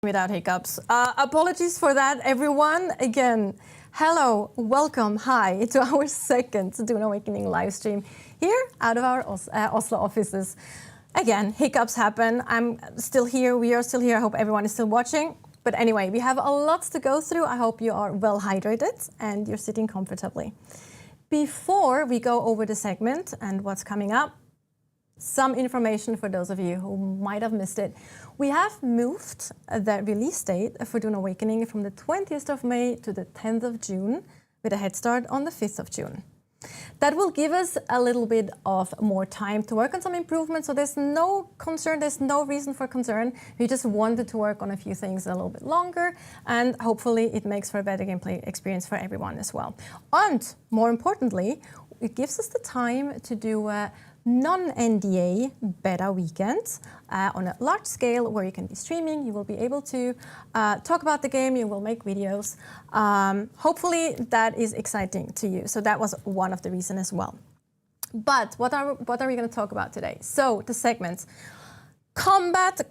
Without hiccups. Apologies for that, everyone. Again, hello, welcome, hi to our second Dune Awakening live stream here out of our Oslo offices. Again, hiccups happen. I'm still here. We are still here. I hope everyone is still watching. But anyway, we have a lot to go through. I hope you are well hydrated and you're sitting comfortably. Before we go over the segment and what's coming up, some information for those of you who might have missed it. We have moved the release date for Dune Awakening from the 20th of May to the 10th of June with a head start on the 5th of June. That will give us a little bit of more time to work on some improvements, so there's no concern, there's no reason for concern. We just wanted to work on a few things a little bit longer, and hopefully it makes for a better gameplay experience for everyone as well. And more importantly, it gives us the time to do a non-NDA beta weekend on a large scale where you can be streaming, you will be able to talk about the game, you will make videos. Hopefully that is exciting to you. So that was one of the reasons as well. But what are we going to talk about today? So the segments. Combat.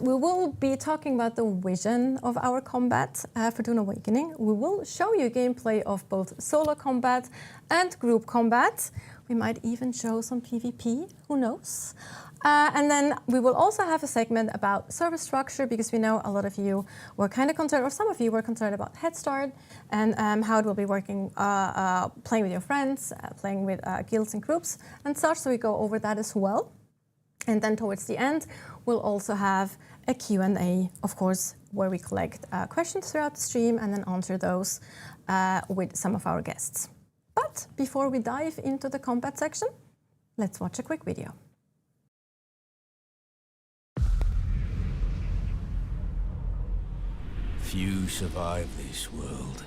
We will be talking about the vision of our combat for Dune Awakening. We will show you gameplay of both solo combat and group combat. We might even show some PvP, who knows? And then we will also have a segment about server structure, because we know a lot of you were kind of concerned, or some of you were concerned about Head Start and how it will be working, playing with your friends, playing with guilds and groups and such. So we go over that as well. And then towards the end, we'll also have a Q&A, of course, where we collect questions throughout the stream and then answer those with some of our guests. But before we dive into the combat section, let's watch a quick video. Few survive this world,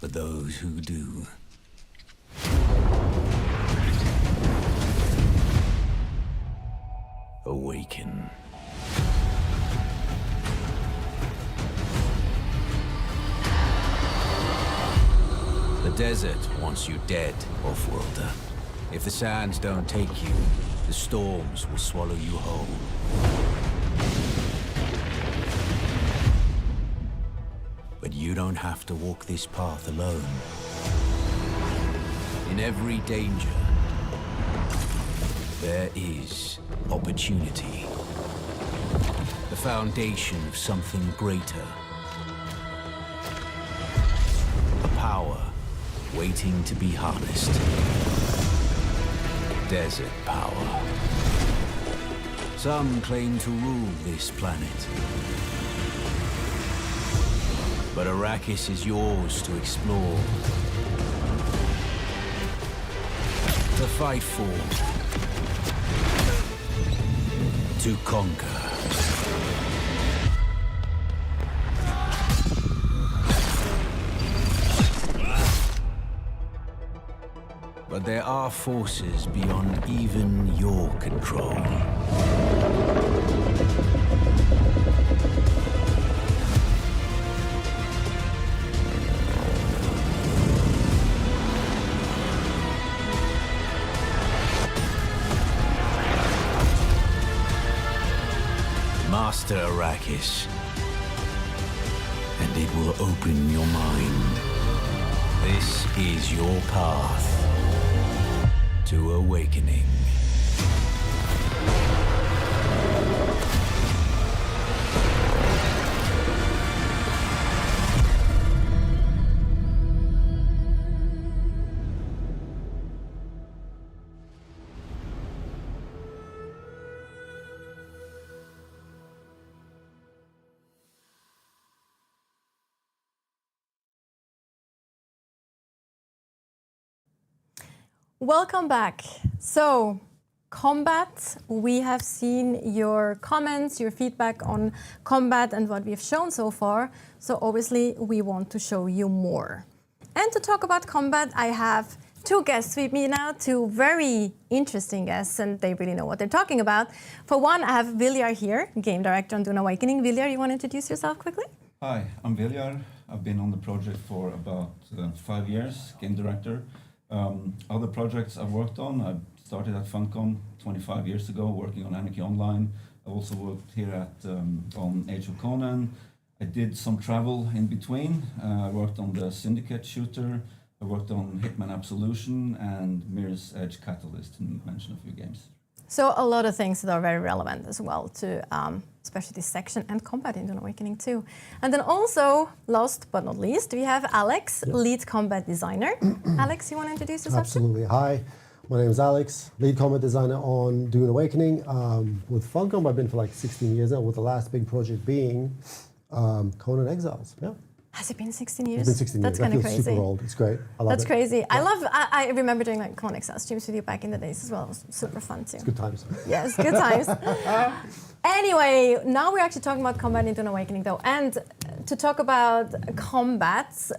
but those who do awaken. The desert wants you dead, off-worlder. If the sands don't take you, the storms will swallow you whole. But you don't have to walk this path alone. In every danger, there is opportunity. The foundation of something greater. A power waiting to be harnessed. Desert power. Some claim to rule this planet. But Arrakis is yours to explore. To fight for. To conquer. But there are forces beyond even your control. Master Arrakis, and it will open your mind. This is your path to awakening. Welcome back. So, combat, we have seen your comments, your feedback on combat and what we've shown so far. So obviously we want to show you more. And to talk about combat, I have two guests with me now, two very interesting guests, and they really know what they're talking about. For one, I have Viljar here, game director on Dune Awakening. Viljar, you want to introduce yourself quickly? Hi, I'm Viljar. I've been on the project for about 5 years, game director. Other projects I've worked on, I started at Funcom 25 years ago, working on Anarchy Online, I also worked here at on Age of Conan. I did some travel in between. I worked on the Syndicate shooter. I worked on Hitman Absolution and Mirror's Edge Catalyst, to mention a few games. So a lot of things that are very relevant as well to especially this section and combat in Dune Awakening too. And then also, last but not least, we have Alex, lead combat designer. Alex, you want to introduce yourself? Absolutely. Hi, my name is Alex, lead combat designer on Dune Awakening. With Funcom, I've been for like 16 years now, with the last big project being Conan Exiles. Yeah. Has it been 16 years? It's been 16 That's years. kind of That feels crazy. super old. It's great. I love That's it. crazy. Yeah. I remember doing like Conan Exiles streams with you back in the days as well. It was super fun too. It's good times. Yes, good times. Anyway, now we're actually talking about combat in Dune Awakening though. And to talk about combats,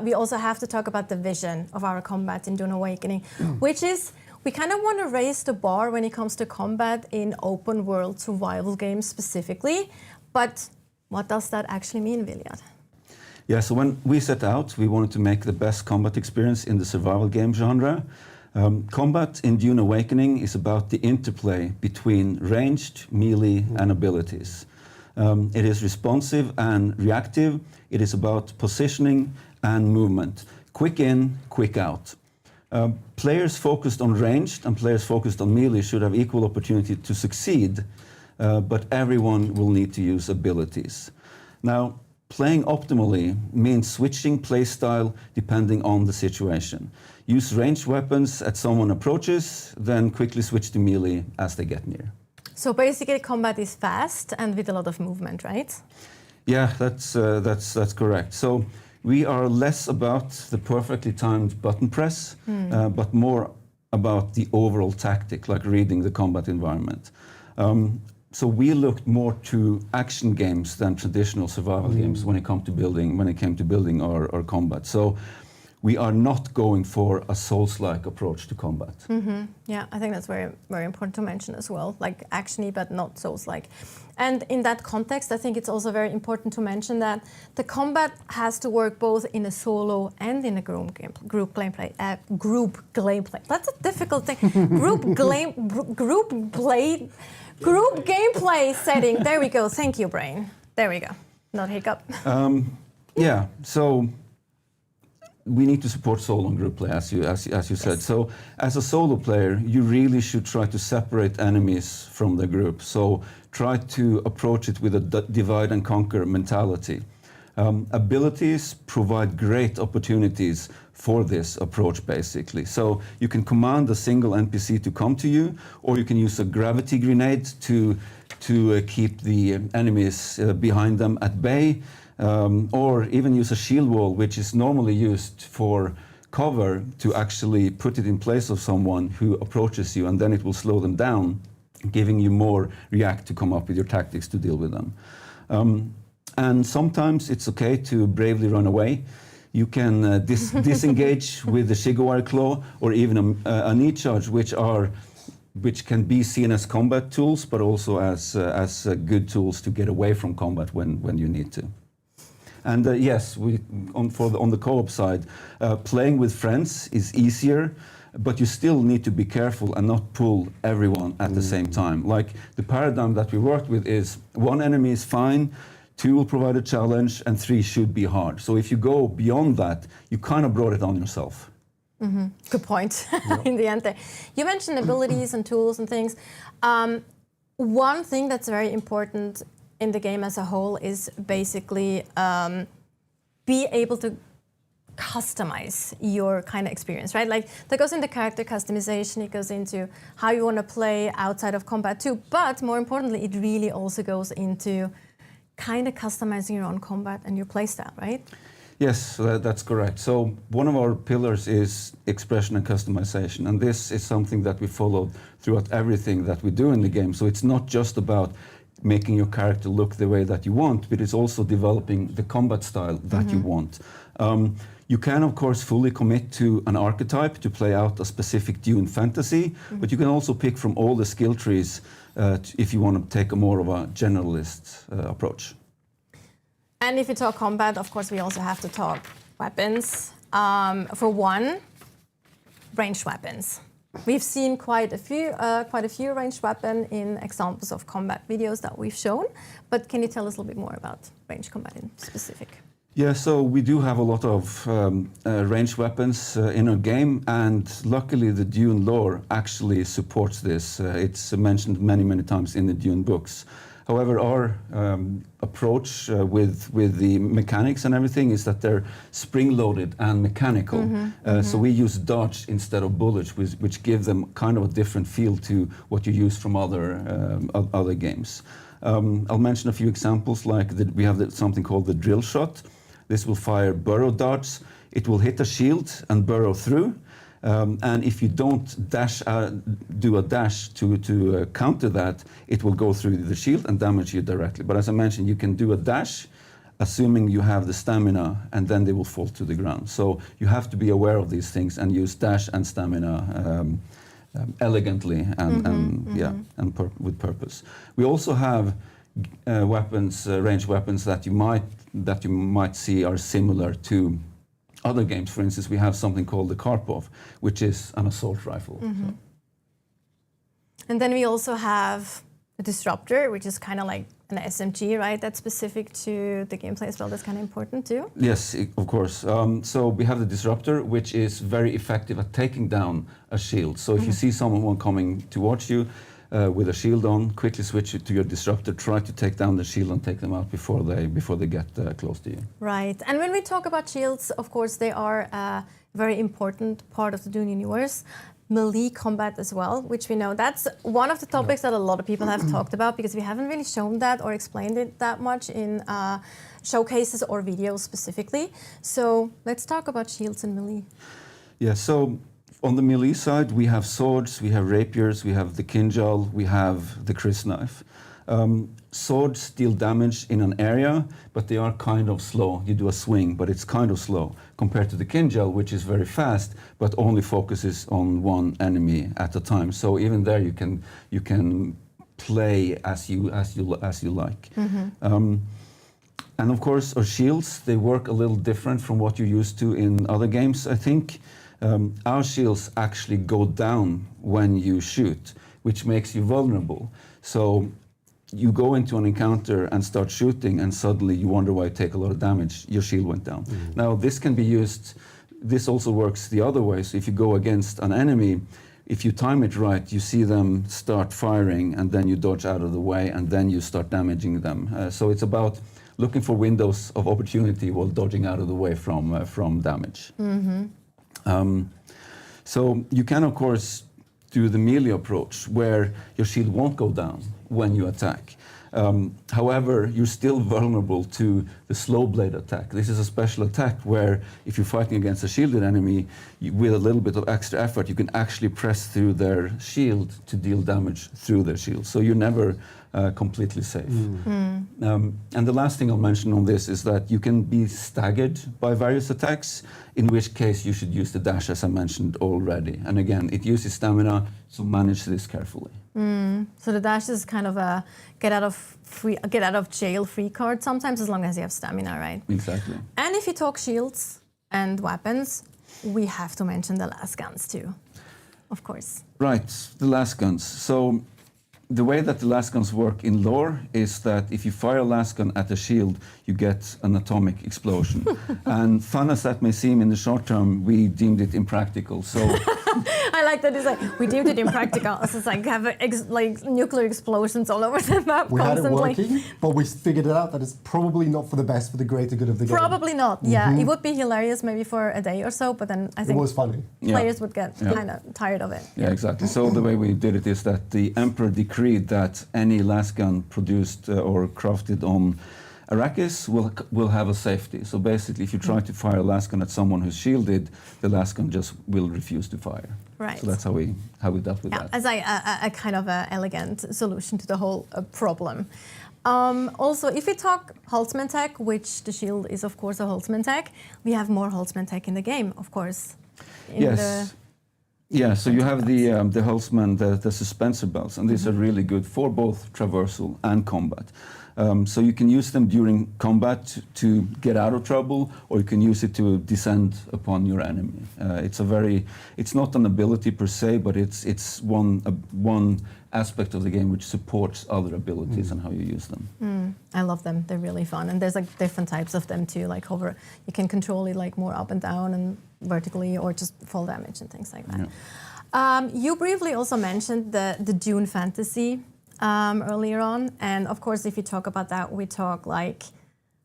we also have to talk about the vision of our combat in Dune Awakening, which is we kind of want to raise the bar when it comes to combat in open world survival games specifically. But what does that actually mean, Viljad? Yeah, so when we set out, we wanted to make the best combat experience in the survival game genre. Combat in Dune Awakening is about the interplay between ranged, melee, and abilities. It is responsive and reactive. It is about positioning and movement. Quick in, quick out. Players focused on ranged and players focused on melee should have equal opportunity to succeed, but everyone will need to use abilities. Now, playing optimally means switching playstyle depending on the situation. Use ranged weapons as someone approaches, then quickly switch to melee as they get near. So basically combat is fast and with a lot of movement, right? Yeah, that's correct. So we are less about the perfectly timed button press, but more about the overall tactic, like reading the combat environment. So we looked more to action games than traditional survival games when it came to building our combat. So we are not going for a Souls-like approach to combat. Yeah, I think that's very, very important to mention as well, like actiony but not Souls-like. And in that context, I think it's also very important to mention that the combat has to work both in a solo and in a group gameplay. That's a difficult thing. Group gameplay setting. There we go. Thank you, brain. There we go. Not hiccup. Yeah. So we need to support solo and group play, as you said. So as a solo player, you really should try to separate enemies from the group. So try to approach it with a divide and conquer mentality. Abilities provide great opportunities for this approach, basically. So you can command a single NPC to come to you, or you can use a gravity grenade to keep the enemies behind them at bay, or even use a shield wall, which is normally used for cover, to actually put it in place of someone who approaches you, and then it will slow them down, giving you more react to come up with your tactics to deal with them. And sometimes it's okay to bravely run away. You can disengage with the Shigowari Claw or even a knee charge, which can be seen as combat tools, but also as good tools to get away from combat when you need to. And yes, on the co-op side, playing with friends is easier, but you still need to be careful and not pull everyone at the same time. Like the paradigm that we worked with is 1 enemy is fine, 2 will provide a challenge, and 3 should be hard. So if you go beyond that, you kind of brought it on yourself. Good point. In the end there. You mentioned abilities and tools and things. One thing that's very important in the game as a whole is basically be able to customize your kind of experience, right? Like that goes into character customization, it goes into how you want to play outside of combat too, but more importantly, it really also goes into kind of customizing your own combat and your playstyle, right? Yes, that's correct. So one of our pillars is expression and customization, and this is something that we follow throughout everything that we do in the game. So it's not just about making your character look the way that you want, but it's also developing the combat style that you want. You can, of course, fully commit to an archetype to play out a specific Dune fantasy, but you can also pick from all the skill trees if you want to take a more of a generalist approach. And if you talk combat, of course, we also have to talk weapons. For one, ranged weapons. We've seen quite a few ranged weapon in examples of combat videos that we've shown, but can you tell us a little bit more about ranged combat in specific? Yeah, so we do have a lot of ranged weapons in our game, and luckily the Dune lore actually supports this. It's mentioned many, many times in the Dune books. However, our approach with the mechanics and everything is that they're spring-loaded and mechanical. So we use dodge instead of bullets, which give them kind of a different feel to what you use from other games. I'll mention a few examples, like we have something called the drill shot. This will fire burrow darts. It will hit a shield and burrow through. And if you don't do a dash to counter that, it will go through the shield and damage you directly. But as I mentioned, you can do a dash, assuming you have the stamina, and then they will fall to the ground. So you have to be aware of these things and use dash and stamina elegantly and with purpose. We also have ranged weapons that you might see are similar to other games. For instance, we have something called the Karpov, which is an assault rifle. So. And then we also have the Disruptor, which is kind of like an SMG, right? That's specific to the gameplay as well. That's kind of important too. Yes, of course. So we have the Disruptor, which is very effective at taking down a shield. So if you see someone coming towards you with a shield on, quickly switch it to your Disruptor, try to take down the shield and take them out before they get close to you. Right. And when we talk about shields, of course, they are a very important part of the Dune universe. Melee combat as well, which we know that's one of the topics that a lot of people have talked about, because we haven't really shown that or explained it that much in showcases or videos specifically. So let's talk about shields and melee. Yeah, so on the melee side, we have swords, we have rapiers, we have the kinjal, we have the crysknife. Swords deal damage in an area, but they are kind of slow. You do a swing, but it's kind of slow compared to the kinjal, which is very fast, but only focuses on one enemy at a time. So even there, you can play as you like. And of course, our shields, they work a little different from what you're used to in other games, I think. Our shields actually go down when you shoot, which makes you vulnerable. So you go into an encounter and start shooting, and suddenly you wonder why you take a lot of damage. Your shield went down. Now, this can be used, this also works the other way. So if you go against an enemy, if you time it right, you see them start firing, and then you dodge out of the way, and then you start damaging them. So it's about looking for windows of opportunity while dodging out of the way from damage. So you can, of course, do the melee approach, where your shield won't go down when you attack. However, you're still vulnerable to the slow blade attack. This is a special attack where if you're fighting against a shielded enemy, with a little bit of extra effort, you can actually press through their shield to deal damage through their shield. So you're never completely safe. And the last thing I'll mention on this is that you can be staggered by various attacks, in which case you should use the dash, as I mentioned already. And again, it uses stamina, so manage this carefully. So the dash is kind of a get out of jail free card sometimes, as long as you have stamina, right? Exactly. And if you talk shields and weapons, we have to mention the lasguns too, of course. Right, the lasguns. So the way that the lasguns work in lore is that if you fire a lasgun at a shield, you get an atomic explosion. And fun as that may seem in the short term, we deemed it impractical. So I like that it's like, we deemed it impractical. So it's like have like nuclear explosions all over the map We had it constantly. working, but we figured it out that it's probably not for the best, for the greater good of the game. Probably not, yeah. It would be hilarious maybe for a day or so, but then I It think was funny. players would get kind of tired of it. yeah, exactly. So the way we did it is that the Emperor decreed that any lasgun produced or crafted on Arrakis will have a safety. So basically, if you try to fire a lasgun at someone who's shielded, the lasgun just will refuse to fire. Right. So that's how we dealt with that. As a kind of a elegant solution to the whole problem. Also, if we talk Holtzman tech, which the shield is of course a Holtzman tech, we have more Holtzman tech in the game, of course. Yeah, so you have the Holtzman, the suspensor belts, and these are really good for both traversal and combat. So you can use them during combat to get out of trouble, or you can use it to descend upon your enemy. It's not an ability per se, but it's one aspect of the game which supports other abilities and how you use them. I love them. They're really fun, and there's like different types of them too. Like hover, you can control it like more up and down and vertically, or just fall damage and things like that. Yeah. You briefly also mentioned the Dune fantasy earlier on, and of course, if you talk about that,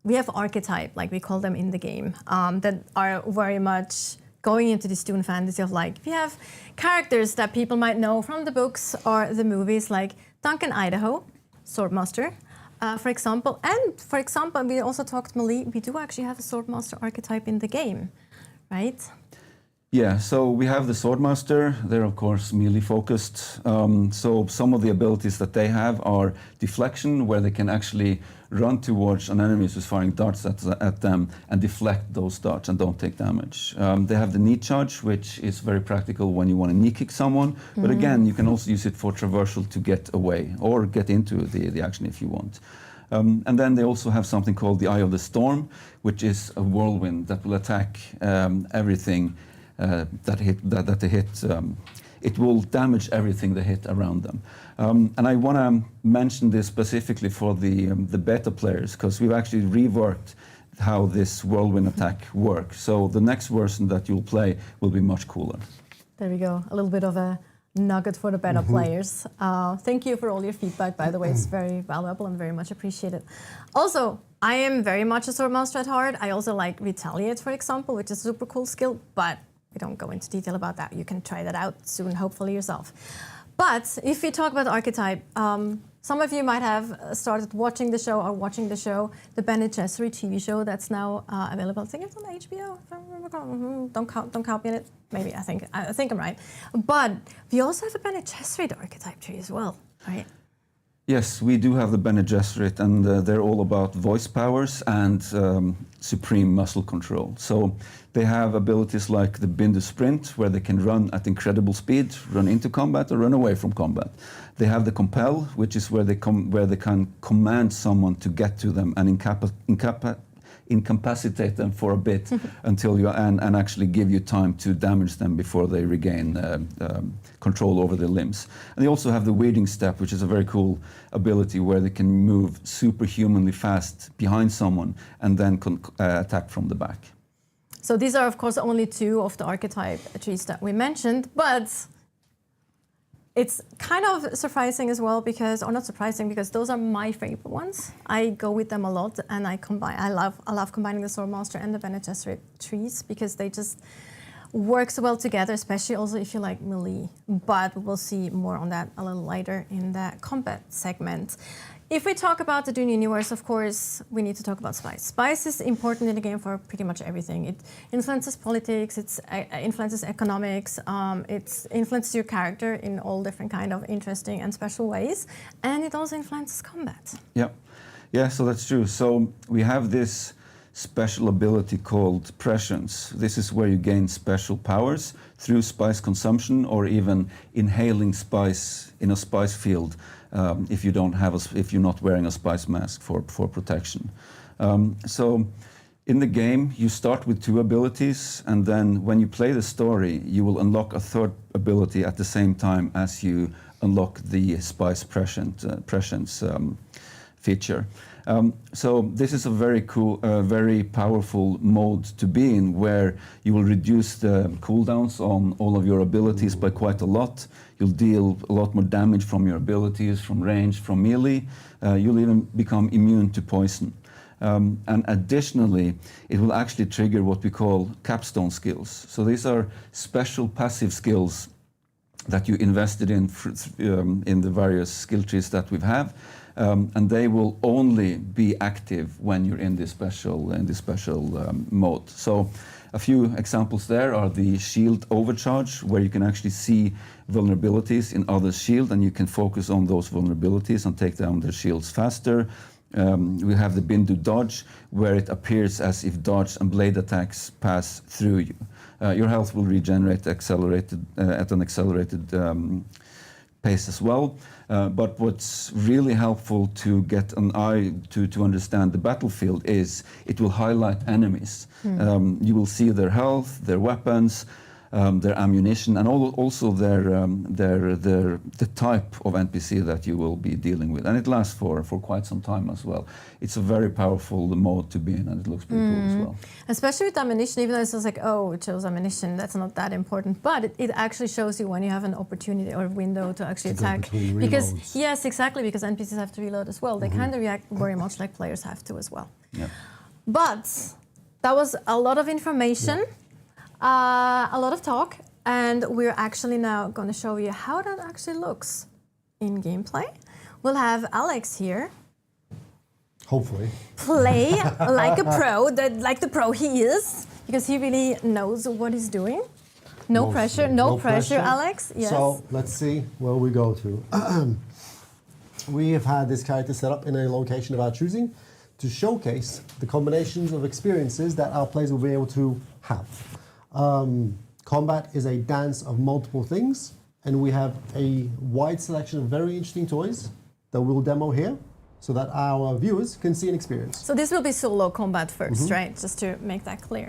we have archetype, like we call them in the game, that are very much going into this Dune fantasy of like, we have characters that people might know from the books or the movies, like Duncan Idaho, Swordmaster, for example. And for example, we also talked, Mali, we do actually have a Swordmaster archetype in the game, right? Yeah, so we have the Swordmaster. They're of course melee focused. So some of the abilities that they have are deflection, where they can actually run towards an enemy who's firing darts at them and deflect those darts and don't take damage. They have the knee charge, which is very practical when you want to knee kick someone. But again, you can also use it for traversal to get away or get into the action if you want. And then they also have something called the Eye of the Storm, which is a whirlwind that will attack everything that they hit. It will damage everything they hit around them. And I want to mention this specifically for the beta players, because we've actually reworked how this whirlwind attack works. So the next version that you'll play will be much cooler. There we go. A little bit of a nugget for the beta players. Thank you for all your feedback, by the way. It's very valuable and very much appreciated. Also, I am very much a Swordmaster at heart. I also like Retaliate, for example, which is a super cool skill, but we don't go into detail about that. You can try that out soon, hopefully yourself. But if we talk about archetype, some of you might have started watching the show or watching the show, the Bene Gesserit TV show that's now available. I think it's on HBO. If I remember. Don't copy it. Maybe I think I'm right. But we also have a Bene Gesserit archetype tree as well, right? Yes, we do have the Bene Gesserit, and they're all about voice powers and supreme muscle control. So they have abilities like the Bindu Sprint, where they can run at incredible speed, run into combat or run away from combat. They have the Compel, which is where they can command someone to get to them and incapacitate them for a bit until and actually give you time to damage them before they regain control over their limbs. And they also have the Weirding Step, which is a very cool ability where they can move superhumanly fast behind someone and then attack from the back. So these are, of course, only two of the archetype trees that we mentioned, but it's kind of surprising as well because, or not surprising, because those are my favorite ones. I go with them a lot, and I love combining the Swordmaster and the Bene Gesserit trees because they just work so well together, especially also if you like melee. But we'll see more on that a little later in the combat segment. If we talk about the Dune universe, of course, we need to talk about spice. Spice is important in the game for pretty much everything. It influences politics, it influences economics, it influences your character in all different kind of interesting and special ways, and it also influences combat. Yeah, so that's true. So we have this special ability called prescience. This is where you gain special powers through spice consumption or even inhaling spice in a spice field. If you're not wearing a spice mask for protection. So in the game, you start with two abilities, and then when you play the story, you will unlock a third ability at the same time as you unlock the spice prescience feature. So this is a very cool, very powerful mode to be in, where you will reduce the cooldowns on all of your abilities by quite a lot. You'll deal a lot more damage from your abilities, from range, from melee. You'll even become immune to poison. And additionally, it will actually trigger what we call capstone skills. So these are special passive skills that you invested in the various skill trees that we have. And they will only be active when you're in this special mode. So a few examples there are the shield overcharge, where you can actually see vulnerabilities in others' shield, and you can focus on those vulnerabilities and take down their shields faster. We have the Bindu dodge, where it appears as if dodge and blade attacks pass through you. Your health will regenerate at an accelerated pace as well. But what's really helpful to get an eye to understand the battlefield is it will highlight enemies. You will see their health, their weapons, their ammunition, and also the type of NPC that you will be dealing with. And it lasts for quite some time as well. It's a very powerful mode to be in, and it looks pretty cool as well. Especially with ammunition, even though it's just like, oh, it shows ammunition, that's not that important. But it actually shows you when you have an opportunity or window to actually attack. Because yes, exactly, because NPCs have to reload as well. They kind of react very much like players have to as well. Yeah. But that was a lot of information. A lot of talk, and we're actually now going to show you how that actually looks in gameplay. We'll have Alex here. Hopefully. Play like a pro, like the pro he is, because he really knows what he's doing. No pressure, no pressure, Alex. Yes. So let's see where we go to. We have had this character set up in a location of our choosing to showcase the combinations of experiences that our players will be able to have. Combat is a dance of multiple things, and we have a wide selection of very interesting toys that we'll demo here so that our viewers can see and experience. So this will be solo combat first, right? Just to make that clear.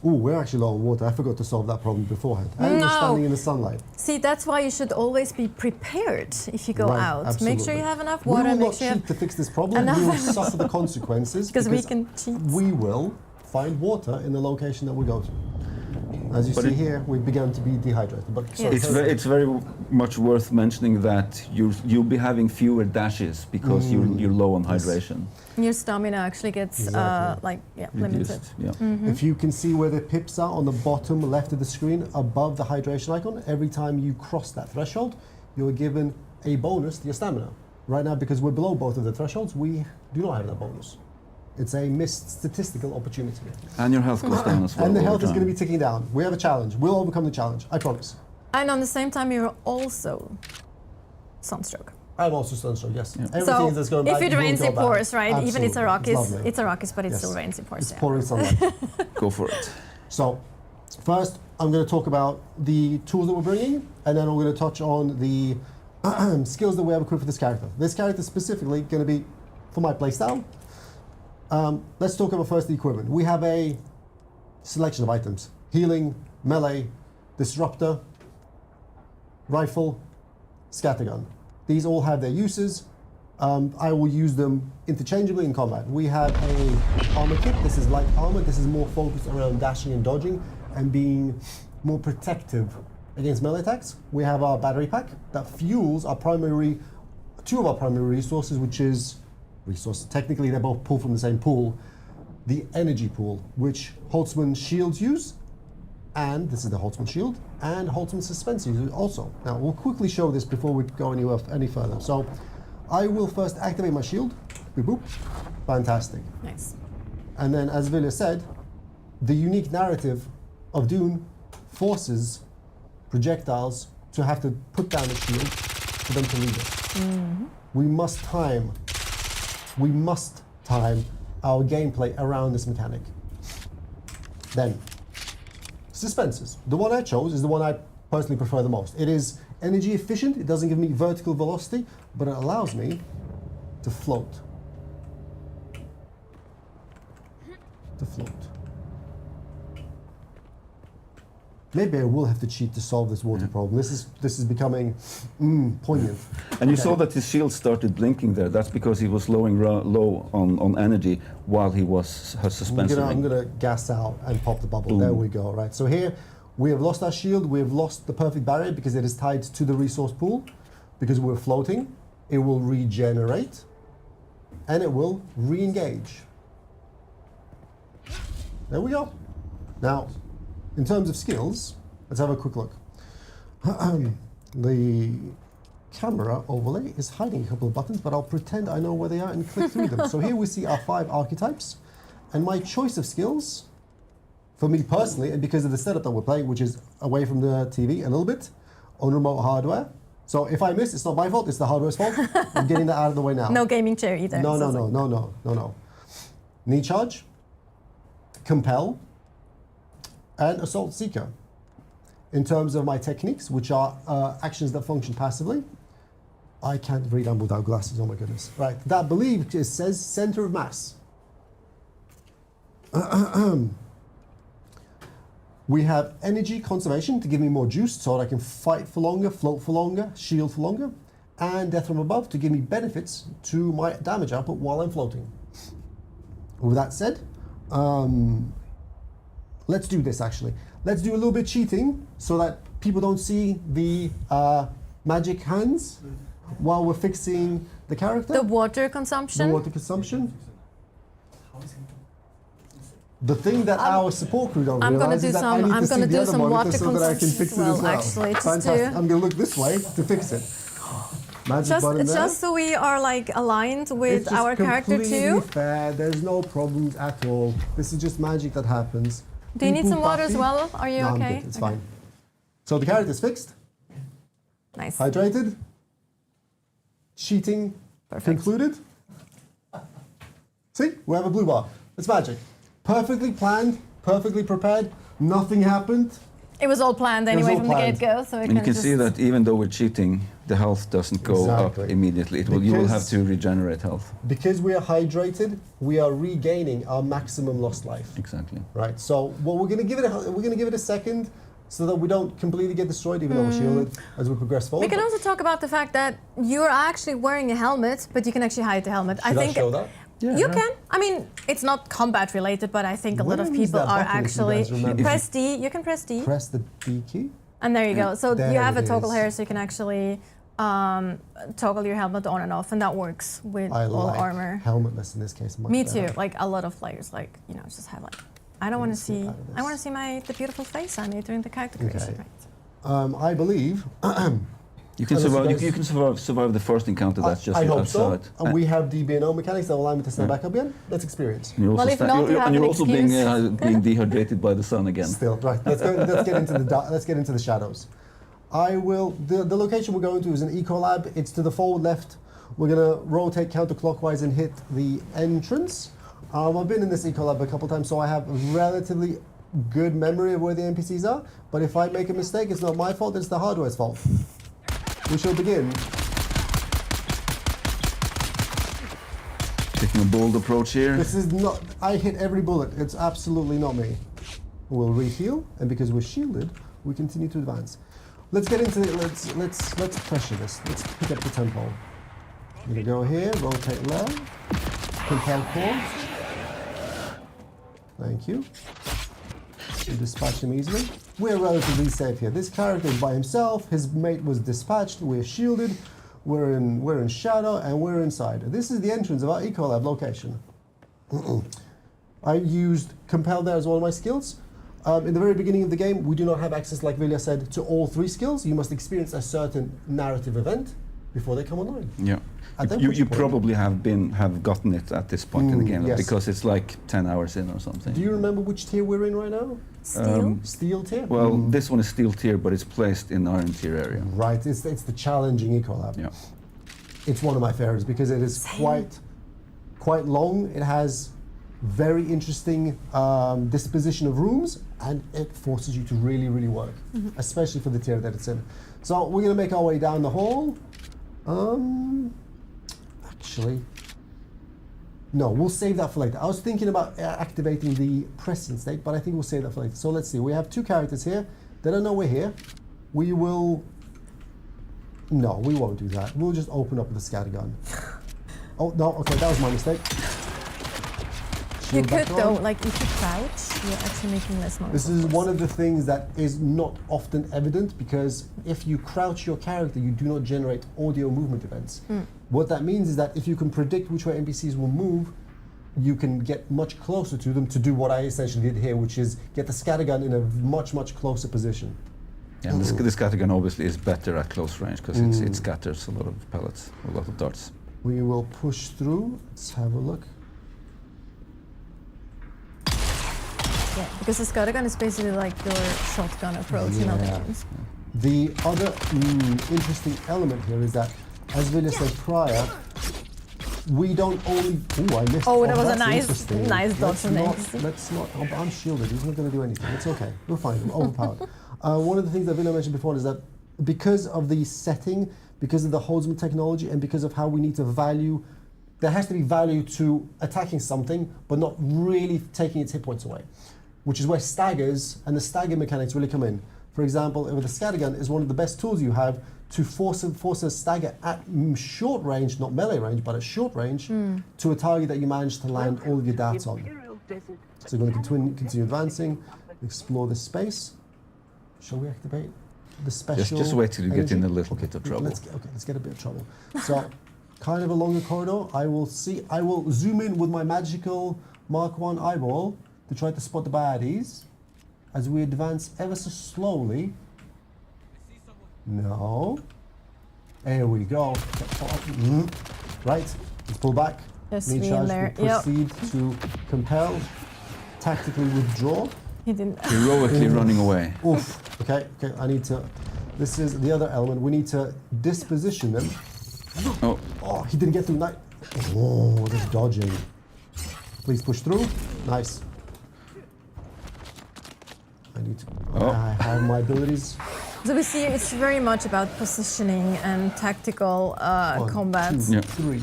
Ooh, we're actually low on water. I forgot to solve that problem beforehand. And we're standing in the sunlight. See, that's why you should always be prepared if you go out. Absolutely. Make sure you have enough water. We will make not sure cheat to fix this problem. We will suffer the consequences because we can cheat. We will find water in the location that we go to. As you see here, we've begun to be dehydrated. But sorry, it's very much worth mentioning that you'll be having fewer dashes because you're low on hydration. Your stamina actually gets limited. Yeah. If you can see where the pips are on the bottom left of the screen above the hydration icon, every time you cross that threshold, you're given a bonus to your stamina. Right now, because we're below both of the thresholds, we do not have that bonus. It's a missed statistical opportunity. And your health goes down as well. And the health is going to be ticking down. We have a challenge. We'll overcome the challenge. I promise. And on the same time, you're also sunstroke. I'm also sunstroke, yes. Yeah. Everything that's going bad, if it rains, it pours, right? Absolutely. Even it's Arrakis, but it still rains, it pours. It's pouring sunlight. Go for it. So, first, I'm going to talk about the tools that we're bringing, and then I'm going to touch on the skills that we have equipped for this character. This character specifically going to be for my playstyle. Let's talk about first the equipment. We have a selection of items: healing, melee, disruptor, rifle, scattergun. These all have their uses. I will use them interchangeably in combat. We have a armor kit. This is light armor. This is more focused around dashing and dodging and being more protective against melee attacks. We have our battery pack that fuels our two of our primary resources, which is technically they both pull from the same pool, the energy pool, which Holtzman shields use, and this is the Holtzman shield, and Holtzman suspensors use also. Now we'll quickly show this before we go any further. So I will first activate my shield, boop boop, fantastic. Nice. And then as Vilja said, the unique narrative of Dune forces projectiles to have to put down a shield for them to read it. We must time our gameplay around this mechanic. Then, suspensors. The one I chose is the one I personally prefer the most. It is energy efficient, it doesn't give me vertical velocity, but it allows me to float. Maybe I will have to cheat to solve this water problem. This is becoming poignant. And you saw that his shield started blinking there. That's because he was low on energy while he was suspended. I'm gonna gas out and pop the bubble. Boom. There we go. Right. So here we have lost our shield. We have lost the perfect barrier because it is tied to the resource pool. Because we're floating, it will regenerate, and it will re-engage. There we go. Now, in terms of skills, let's have a quick look. The camera overlay is hiding a couple of buttons, but I'll pretend I know where they are and click through them. So here we see our 5 archetypes, and my choice of skills, for me personally, and because of the setup that we're playing, which is away from the TV a little bit, on remote hardware. So if I miss, it's not my fault, it's the hardware's fault. I'm getting that out of the way now. No gaming chair either. No. Knee charge, compel, and Assault Seeker. in terms of my techniques, which are actions that function passively. I can't read them without glasses, oh my goodness. Right, that belief just says center of mass. We have energy conservation to give me more juice so that I can fight for longer, float for longer, shield for longer, and death from above to give me benefits to my damage output while I'm floating. With that said, let's do this actually. Let's do a little bit cheating so that people don't see the magic hands while we're fixing the character. The water consumption. The water consumption. The thing that our support crew don't realize is that I need to see the other monitor so that I can fix it as well. Actually, Fantastic. I'm going to look this way to fix it. Magic button there. Just so we are like aligned with our character It's too. completely fair. There's no problems at all. This is just magic that happens. Do you need People some water as Buffy? well? Are you No, I'm okay? good. It's fine. So the character's fixed, Nice. hydrated, cheating concluded. See, we have a blue bar. It's magic. Perfectly planned, perfectly prepared. Nothing happened. It was all planned was anyway all from the planned. get-go, so we And you can just see that even though we're cheating, the health doesn't go up Exactly. immediately. You will have Because- to regenerate health. Because we are hydrated, we are regaining our maximum lost life. Exactly. Right. So what we're going to give it a second, so that we don't completely get destroyed, even though we're shielded as we progress forward. We can also talk about the fact that you're actually wearing a helmet, but you can actually hide the helmet. Should I show that? Yeah, You right. can. I mean, it's not combat related, but I think a lot of Where is people that are button, if you actually guys remember? press D. You can press D, Press the D key. and there you go. So There you have a it toggle is. here, so you can actually toggle your helmet on and off, and that works with I all like armor. helmetless in this case. Much Me better. too. Like a lot of players, like just have like, I don't want to snip see. out of I want to this. see the beautiful face I made during the character creation. Okay. Right. I believe. You can Unless you survive. guys- You can survive the first encounter. That's just I hope outside. so. And we have DBNO mechanics that allow me to stand back up again. Let's experience. You're also Well, if not, you have and you're an also being excuse. being dehydrated by the sun again. Still, right. Let's get into let's get into the shadows. I will. The location we're going to is an Ecolab. It's to the forward left. We're gonna rotate counterclockwise and hit the entrance. I've been in this Ecolab a couple times, so I have a relatively good memory of where the NPCs are. But if I make a mistake, it's not my fault. It's the hardware's fault. We shall begin. Taking a bold approach here. This is not. I hit every bullet. It's absolutely not me. We'll reheal, and because we're shielded, we continue to advance. Let's get into it. Let's pressure this. Let's pick up the tempo. I'm gonna go here. Rotate left. Compel core. Thank you. We dispatch him easily. We're relatively safe here. This character is by himself. His mate was dispatched. We're shielded. We're in shadow, and we're inside. This is the entrance of our Ecolab location. I used Compel there as one of my skills. In the very beginning of the game, we do not have access, like Vilja said, to all three skills. You must experience a certain narrative event before they come online. Yeah. At that You point- probably have gotten it at this point in the game yes. because it's like 10 hours in or something. Do you remember which tier we're in right now? Steel. Steel tier? Well, this one is steel tier, but it's placed in Iron tier area. Right, it's the challenging Ecolab. Yeah. It's one of my favorites because it is quite long. It has very interesting disposition of rooms, and it forces you to really, really work, especially for the tier that it's in. So we're gonna make our way down the hall. Actually, no, we'll save that for later. I was thinking about activating the present state, but I think we'll save that for later. So let's see. We have two characters here. They don't know we're here. We will. No, we won't do that. We'll just open up with a scattergun. Oh no! Okay, that was my mistake. You Shield could back though, on. like if you crouch, you're actually making less noise. This is one of the things that is not often evident because if you crouch your character, you do not generate audio movement events. What that means is that if you can predict which way NPCs will move, you can get much closer to them to do what I essentially did here, which is get the scattergun in a much, much closer position. Yeah, and the scattergun obviously is better at close range because it scatters a lot of pellets, a lot of darts. We will push through. Let's have a look. Yeah, because the scattergun is basically like your shotgun approach in other Yeah. games. The other interesting element here is that, as Vilja said prior, we don't only. Oh, I missed. Oh, that was a that's nice interesting. dodge from Let's NPC. not. I'm shielded. He's not going to do anything. It's okay. We'll find him. Overpowered. One of the things that Villa mentioned before is that because of the setting, because of the Holdsman technology, and because of how we need to value, there has to be value to attacking something, but not really taking its hit points away, which is where staggers and the stagger mechanics really come in. For example, with the scattergun is one of the best tools you have to force a stagger at short range, not melee range, but at short range, to a target that you manage to land all of your darts on. So we're going to continue advancing, explore this space. Shall we activate the special Just wait till you get energy? in a little bit of trouble. Let's get a bit of trouble. So, kind of along the corridor, I will zoom in with my magical Mark 1 eyeball to try to spot the baddies as we advance ever so slowly. No. There we go. Right, let's pull back. Yes, Main me in charge there. will Yep. proceed to compel, tactically withdraw. He didn't. Heroically running away. Oof. Okay, I need to. This is the other element. We need to disposition them. Oh, Oh, he didn't get through. Oh, that's dodging. Please push through. Nice. I need to. Oh. I have my abilities. So we see it's very much about positioning and tactical One, combat. 2, Yeah. 3.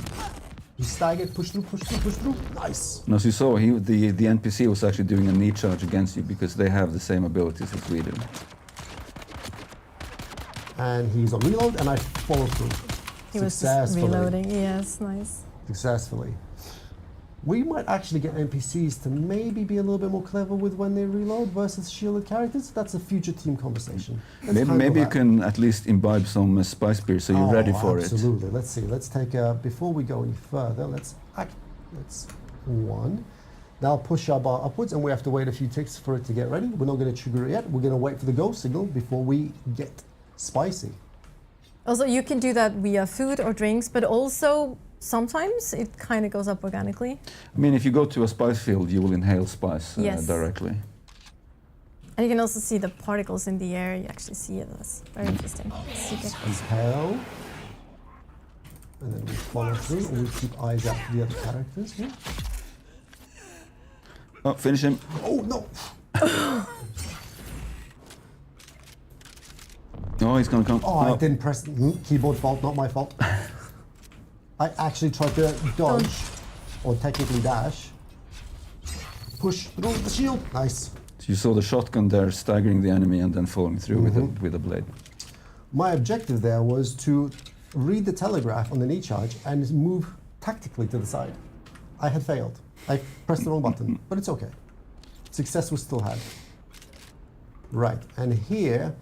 He staggered. Push through. Push through. Push through. Nice. and as you saw, the NPC was actually doing a knee charge against you because they have the same abilities as we do. And he's on reload, and I follow through. He was just Successfully. reloading. Yes, nice. Successfully. We might actually get NPCs to maybe be a little bit more clever with when they reload versus shielded characters. That's a future team conversation. Let's handle Maybe you that. can at least imbibe some spice beer so you're ready for it. Absolutely. Let's see. Let's take a, before we go any further, let's one. Now push our bar upwards, and we have to wait a few ticks for it to get ready. We're not going to trigger it yet. We're going to wait for the go signal before we get spicy. Also, you can do that via food or drinks, but also sometimes it kind of goes up organically. I mean, if you go to a spice field, you will inhale spice Yes. directly. And you can also see the particles in the air. You actually see it. That's very interesting. Super. Inhale. And then we follow through, and we keep eyes out for the other characters here. Oh, finish him. Oh, no! Oh, he's gonna come. Oh, I No. didn't press keyboard fault, not my fault. I actually tried to dodge, or technically dash. Push through the shield. Nice. So you saw the shotgun there staggering the enemy and then following through with a blade. My objective there was to read the telegraph on the knee charge and move tactically to the side. I had failed. I pressed the wrong button, but it's okay. Success was still had. Right, and here,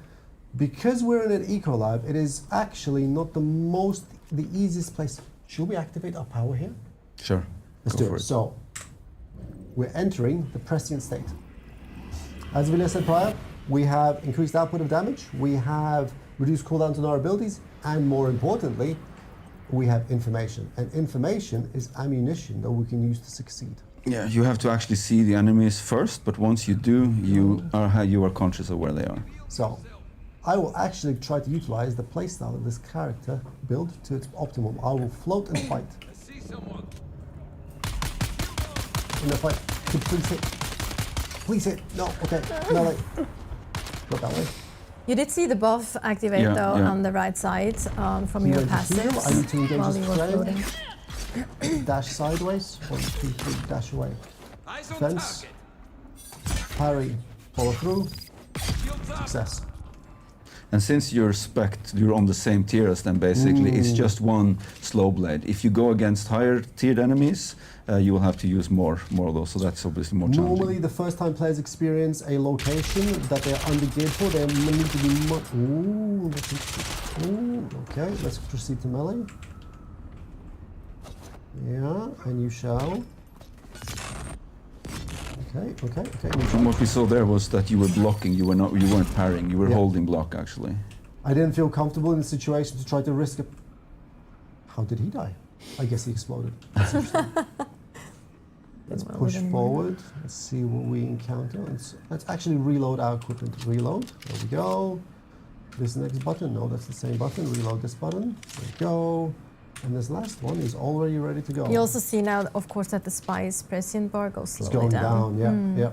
because we're in an eco lab, it is actually not the easiest place. Should we activate our power here? Sure. Let's Go do for it. So, we're entering the prescient state. As Vilja said prior, we have increased output of damage, we have reduced cooldowns on our abilities, and more importantly, we have information. And information is ammunition that we can use to succeed. Yeah, you have to actually see the enemies first, but once you do, you are conscious of where they are. So, I will actually try to utilize the playstyle of this character build to its optimum. I will float and fight. In the fight, could please hit. Please hit. No, okay. Melee. Go that way. You did see the buff activate Yeah, though yeah. on the right side from You your want to heal? passives I need to engage while this you were train. floating. Dash sideways. 1, 2, 3, dash away. Fence. Parry. Follow through. Success. And since you're spec'd, you're on the same tier as them basically, it's just one slow blade. If you go against higher tiered enemies, you will have to use more of those, so that's obviously more challenging. Normally, the first time players experience a location that they're undergeared for, they need to be Ooh, okay, let's proceed to melee. Yeah, and you shall. Okay. From what we saw there was that you were blocking, you weren't parrying, you were Yeah. holding block actually. I didn't feel comfortable in the situation to try to risk it. How did he die? I guess he exploded. That's interesting. Let's Well, push then- forward. Let's see what we encounter. Let's actually reload our equipment. Reload. There we go. This next button. No, that's the same button. Reload this button. There we go. And this last one is already ready to go. You also see now, of course, that the spice prescient bar goes It's slowly going down. Yeah, yeah.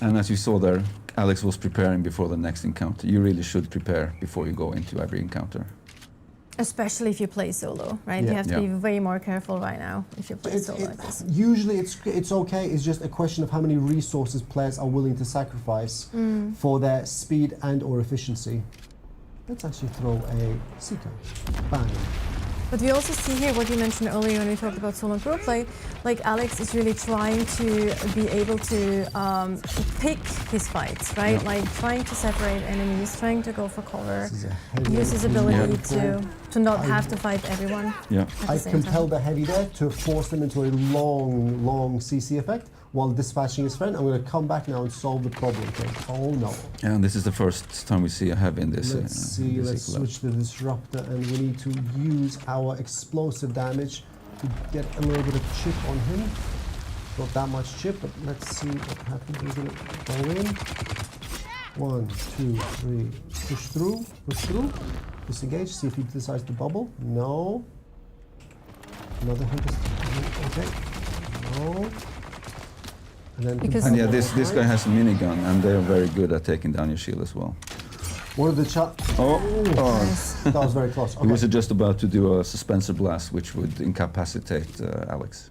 And as you saw there, Alex was preparing before the next encounter. You really should prepare before you go into every encounter. Especially if you play solo, right? Yeah. You have to be Yeah. way more careful right now if you play solo like this. Usually it's okay. It's just a question of how many resources players are willing to sacrifice for their speed and or efficiency. Let's actually throw a Seeker. Bang. But we also see here what you mentioned earlier when we talked about solo and group play, like Alex is really trying to be able to pick his fights, right? Yeah. Like trying to separate enemies, trying to go for cover, This is a heavy use his ability Yeah. to not have to fight everyone Yeah. at the I same compelled time. the heavy there to force them into a long CC effect while dispatching his friend. I'm going to come back now and solve the problem. Okay? Oh no. And this is the first time we see a heavy in this. Let's see, this let's equal. switch the disruptor and we need to use our explosive damage to get a little bit of chip on him. Not that much chip, but let's see what happens. We're going to go in. 1, 2, 3. Push through. Disengage, see if he decides to bubble. No. Another hit. Okay. No. And then Because- And compel yeah, one this more guy time. has a minigun, and they're very good at taking down your shield as well. One of the Oh, Nice. that was very close. he was Okay. just about to do a suspensor blast, which would incapacitate Alex.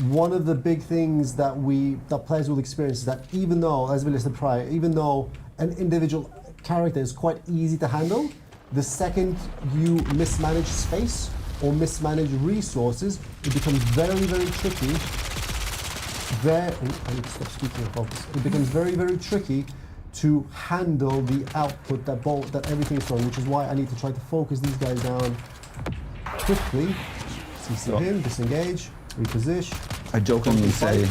One of the big things that players will experience is that even though, as we listed prior, even though an individual character is quite easy to handle, the second you mismanage space or mismanage resources, it becomes very, very tricky. I need to stop speaking of focus. It becomes very, very tricky to handle the output that everything is throwing, which is why I need to try to focus these guys down quickly. CC him, disengage, reposition. I jokingly say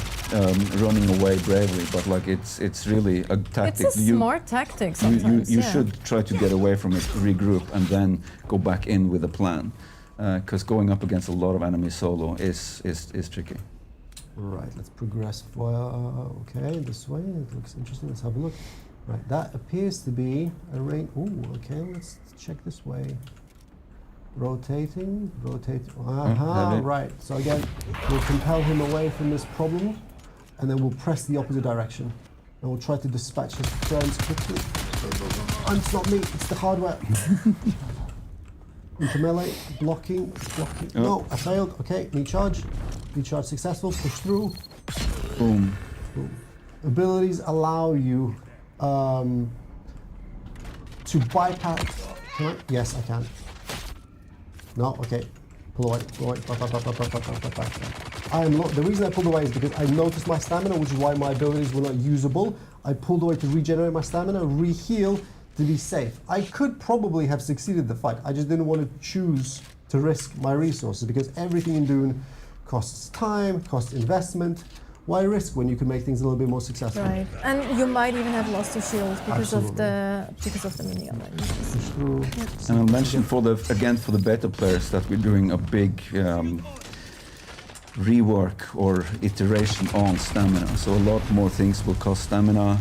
running away bravely, but like it's really a tactic. It's a smart tactic sometimes. You yeah. should try to get away from it, regroup, and then go back in with a plan. Because going up against a lot of enemies solo is tricky. Right, let's progress. Okay, this way. It looks interesting. Let's have a look. Right, that appears to be a rain. Ooh, okay, let's check this way. Rotating. Aha, heavy. right. So again, we'll compel him away from this problem, and then we'll press the opposite direction. And we'll try to dispatch his friends quickly. And it's not me, it's the hardware. Into melee, blocking. Oh. No, I failed. Okay, knee charge. Knee charge successful, push through. Boom. Abilities allow you to bypass. Can I? Yes, I can. No, okay. Pull away. The reason I pulled away is because I noticed my stamina, which is why my abilities were not usable. I pulled away to regenerate my stamina, re-heal to be safe. I could probably have succeeded the fight. I just didn't want to choose to risk my resources because everything in Dune costs time, costs investment. Why risk when you can make things a little bit more successful? Right, and you might even have lost your shield because Absolutely. of the minigun. that you used. Push through. And I'll mention for the beta players that we're doing a big rework or iteration on stamina. So a lot more things will cost stamina.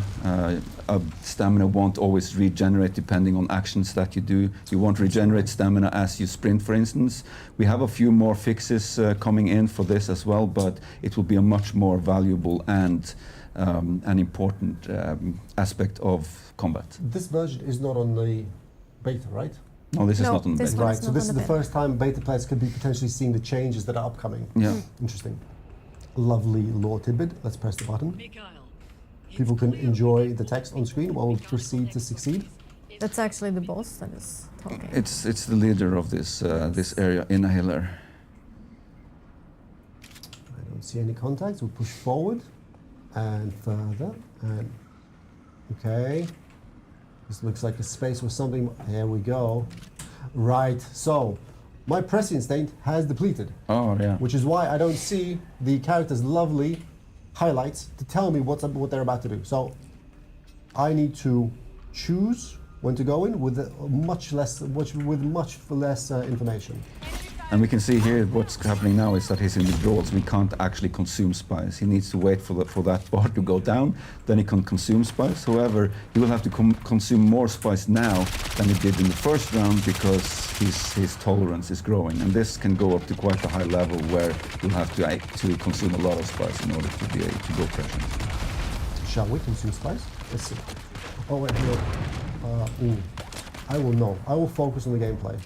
Stamina won't always regenerate depending on actions that you do. You won't regenerate stamina as you sprint, for instance. We have a few more fixes coming in for this as well, but it will be a much more valuable and an important aspect of combat. This version is not on the beta, right? No, this is No, not on the this beta. one- Right, it's so not this on is the the beta. first time beta players could be potentially seeing the changes that are upcoming. Yeah. Interesting. Lovely lore tidbit. Let's press the button. People can enjoy the text on screen while we proceed to succeed. That's actually the boss that is talking. It's the leader of this area, Inhaler. I don't see any contacts. We'll push forward and further and okay. This looks like a space where something. Here we go. Right. So my press instinct has depleted, Oh yeah. which is why I don't see the character's lovely highlights to tell me what they're about to do. So I need to choose when to go in with much less information. And we can see here what's happening now is that he's in withdrawals. We can't actually consume spice. He needs to wait for that bar to go down, then he can consume spice. However, he will have to consume more spice now than he did in the first round because his tolerance is growing. And this can go up to quite a high level where you'll have to consume a lot of spice in order to be able to go pressure. Shall we consume spice? Let's see. Oh wait, no. I will know. I will focus on the gameplay.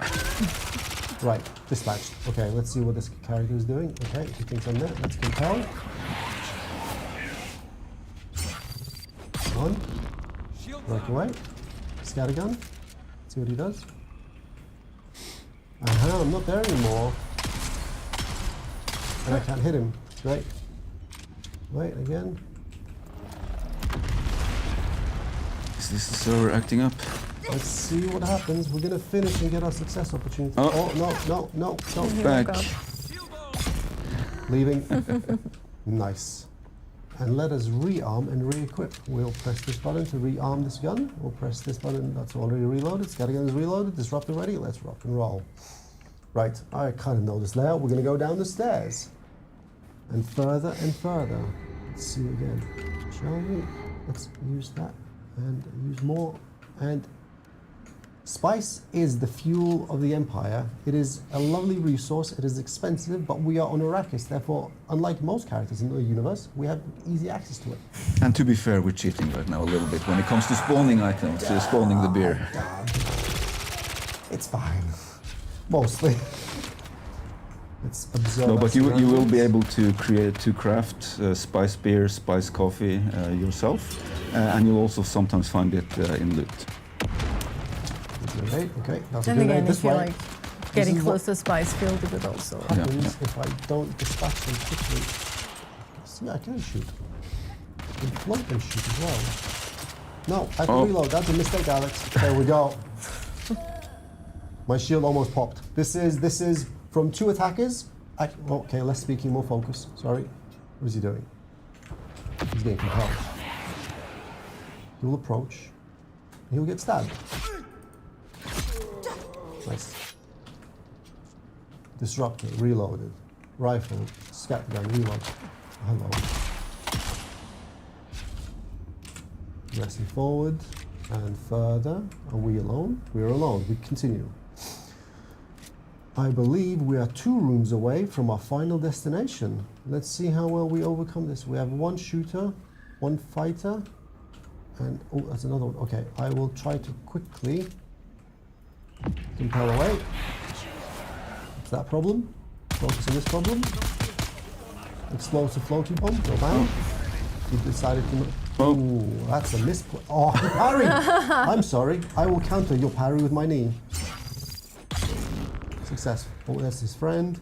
Right, dispatched. Okay, let's see what this character is doing. Okay, he thinks I'm there. Let's compel. One. Break away. Scattergun. See what he does. I'm not there anymore. And I can't hit him. Great. Wait, again. Is this the server acting up? Let's see what happens. We're gonna finish and get our success opportunity. Oh, no. Back. Leaving. Nice. And let us rearm and re-equip. We'll press this button to rearm this gun. We'll press this button that's already reloaded. Scattergun is reloaded. Disruptor ready. Let's rock and roll. Right, I kind of know this layout. We're gonna go down the stairs. And further and further. Let's see again. Shall we? Let's use that and use more. And spice is the fuel of the Empire. It is a lovely resource. It is expensive, but we are on Arrakis. Therefore, unlike most characters in the universe, we have easy access to it. And to be fair, we're cheating right now a little bit when it comes to spawning items, spawning the beer. It's fine. Mostly. Let's observe. No, but you will be able to craft spice beer, spice coffee yourself, and you'll also sometimes find it in loot. Okay, that's And a good again, this if you're way. like getting is close to spice field, it would also. Happens Yeah. if I don't dispatch them quickly. See, I can shoot. I can float and shoot as well. No, I can reload. That's a mistake, Alex. There we go. My shield almost popped. This is from 2 attackers. Okay, less speaking, more focus. Sorry. What is he doing? He's getting compelled. He'll approach. And he'll get stabbed. Nice. Disruptor, reloaded. Rifle, scattergun, reload. Hello. Pressing forward and further. Are we alone? We're alone. We continue. I believe we are 2 rooms away from our final destination. Let's see how well we overcome this. We have 1 shooter, 1 fighter, and oh, that's another one. Okay, I will try to quickly compel away. What's that problem? Focus on this problem. Explosive floating bomb, go down. You decided to... Oh, that's a miss. Oh, parry! I'm sorry. I will counter your parry with my knee. Success. Oh, that's his friend.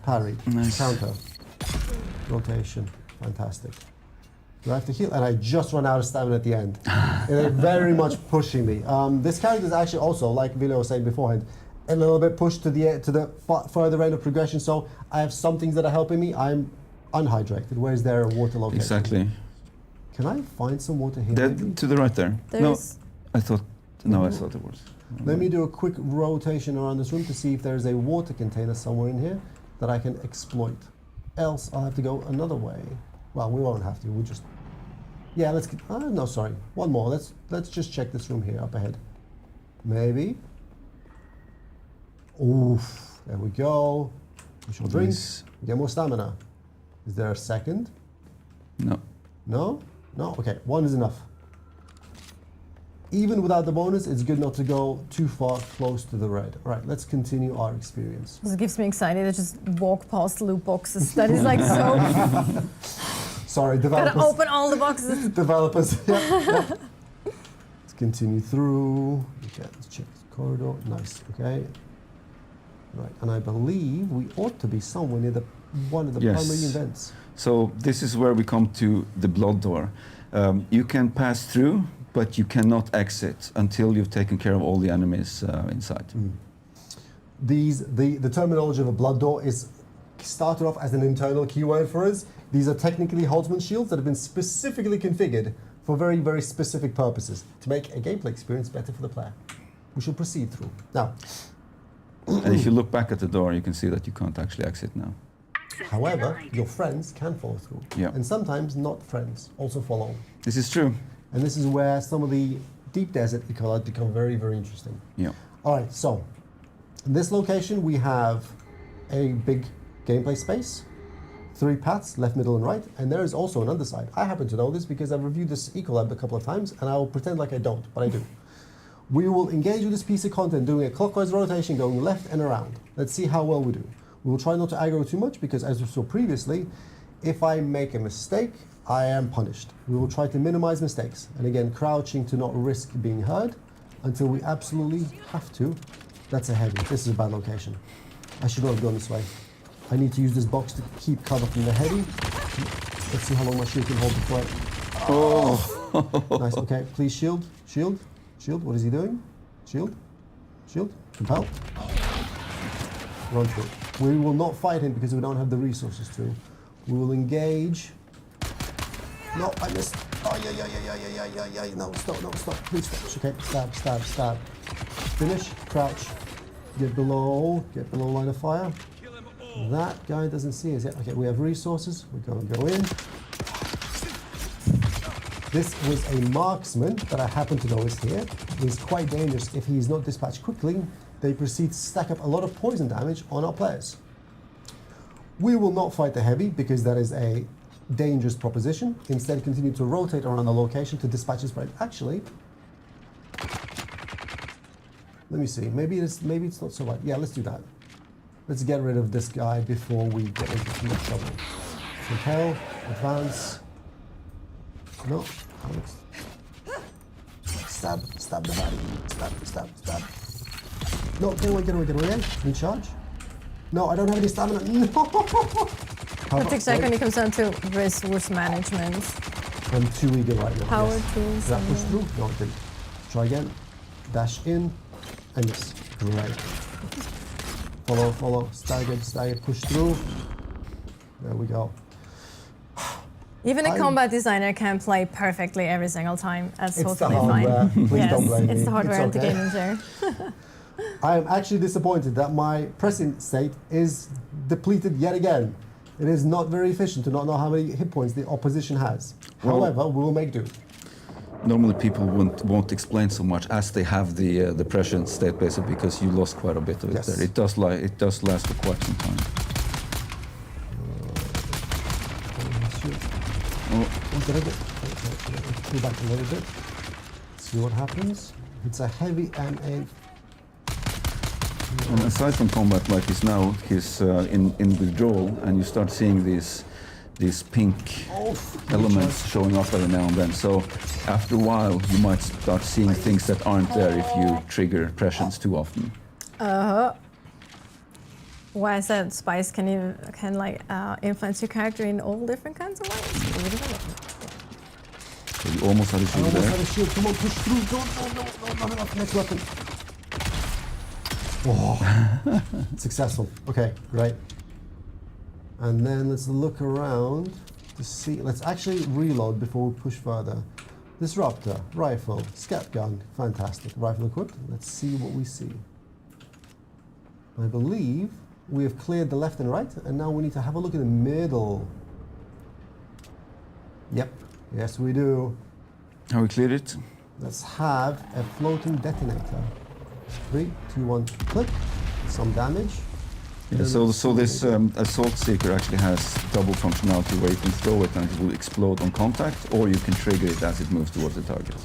Parry. Nice. Counter. Rotation. Fantastic. Do I have to heal? And I just run out of stamina at the end. And they're very much pushing me. This character is actually also, like Vilo was saying beforehand, a little bit pushed to the further end of progression. So I have some things that are helping me. I'm unhydrated. Where is there a water location? Exactly. Can I find some water here? That, to the right there. No, There's- I thought. No, I thought it was. Let me do a quick rotation around this room to see if there's a water container somewhere in here that I can exploit. Else, I'll have to go another way. Well, we won't have to. We'll just... Yeah, let's... no, sorry. One more. Let's just check this room here up ahead. Maybe. Oof. There we go. We shall drink. Nice. Get more stamina. Is there a second? No. No? No? Okay, 1 is enough. Even without the bonus, it's good not to go too far close to the red. All right, let's continue our experience. This gives me anxiety to just walk past loot boxes. That is like so. Sorry, Gotta developers. open all the boxes. Developers. Yeah. Let's continue through. Okay, let's check the corridor. Nice. Okay. Right, and I believe we ought to be somewhere near one of the Yes. primary events. So this is where we come to the blood door. You can pass through, but you cannot exit until you've taken care of all the enemies inside. The terminology of a blood door is started off as an internal keyword for us. These are technically Holtzman shields that have been specifically configured for very, very specific purposes to make a gameplay experience better for the player. We shall proceed through. Now, And if you look back at the door, you can see that you can't actually exit now. however, your friends can follow through. Yeah. And sometimes not friends also follow. This is true. And this is where some of the deep desert ecology become very, very interesting. Yeah. All right, so in this location we have a big gameplay space. 3 paths, left, middle, and right, and there is also an underside. I happen to know this because I've reviewed this Ecolab a couple of times, and I will pretend like I don't, but I do. We will engage with this piece of content doing a clockwise rotation, going left and around. Let's see how well we do. We will try not to aggro too much because, as we saw previously, if I make a mistake, I am punished. We will try to minimize mistakes, and again, crouching to not risk being heard until we absolutely have to. That's a heavy. This is a bad location. I should not have gone this way. I need to use this box to keep cover from the heavy. Let's see how long my shield can hold before I... Oh! Nice, okay, please shield, shield, shield. What is he doing? Shield, shield, compel. Run through. We will not fight him because we don't have the resources to. We will engage. No, I missed. Oh, yeah. No, stop. Please stop. Okay, stab, stab, stab. Finish, crouch. Get below line of fire. That guy doesn't see us yet. Okay, we have resources. We're going to go in. This was a marksman that I happen to know is here. He's quite dangerous. If he's not dispatched quickly, they proceed to stack up a lot of poison damage on our players. We will not fight the heavy because that is a dangerous proposition. Instead, continue to rotate around the location to dispatch his friend. Actually, let me see. Maybe it's not so bad. Yeah, let's do that. Let's get rid of this guy before we get into too much trouble. Repel, advance. No, Alex. Stab the body. Stab. No, get away. In charge. No, I don't have any stamina. No. That's exactly when it comes down to resource management. I'm too eager right now. Power yes. tools. Does that push through? No, it didn't. Try again. Dash in. And yes. Great. Follow. Staggered. Push through. There we go. Even a combat designer can play perfectly every single time. That's It's totally the hardware. fine. Please don't blame it's me. the hardware and the okay. gaming chair. I am actually disappointed that my pressing state is depleted yet again. It is not very efficient to not know how many hit points the opposition has. Well, however, we will make do. Normally people won't explain so much as they have the pressure state basically because you lost quite a bit of it Yes. there. It does last for quite some time. Did I get? Pull back a little bit. See what happens. It's a heavy and a. And aside from combat like this now, he's in withdrawal, and you start seeing these pink elements showing up every now and then. So after a while, you might start seeing things that aren't there if you trigger pressions too often. Why I said spice can influence your character in all different kinds of ways. So you almost had a I shield almost there. had a shield. Come on, push through. No, not enough. Next weapon. Oh, successful. Okay, great. And then let's look around to see. Let's actually reload before we push further. Disruptor, rifle, scat gun, fantastic. Rifle equipped. Let's see what we see. I believe we have cleared the left and right, and now we need to have a look in the middle. Yep, yes we do. Have we cleared it? Let's have a floating detonator. 3, 2, 1, click. Some damage. Yeah, so this assault seeker actually has double functionality where you can throw it and it will explode on contact, or you can trigger it as it moves towards the target,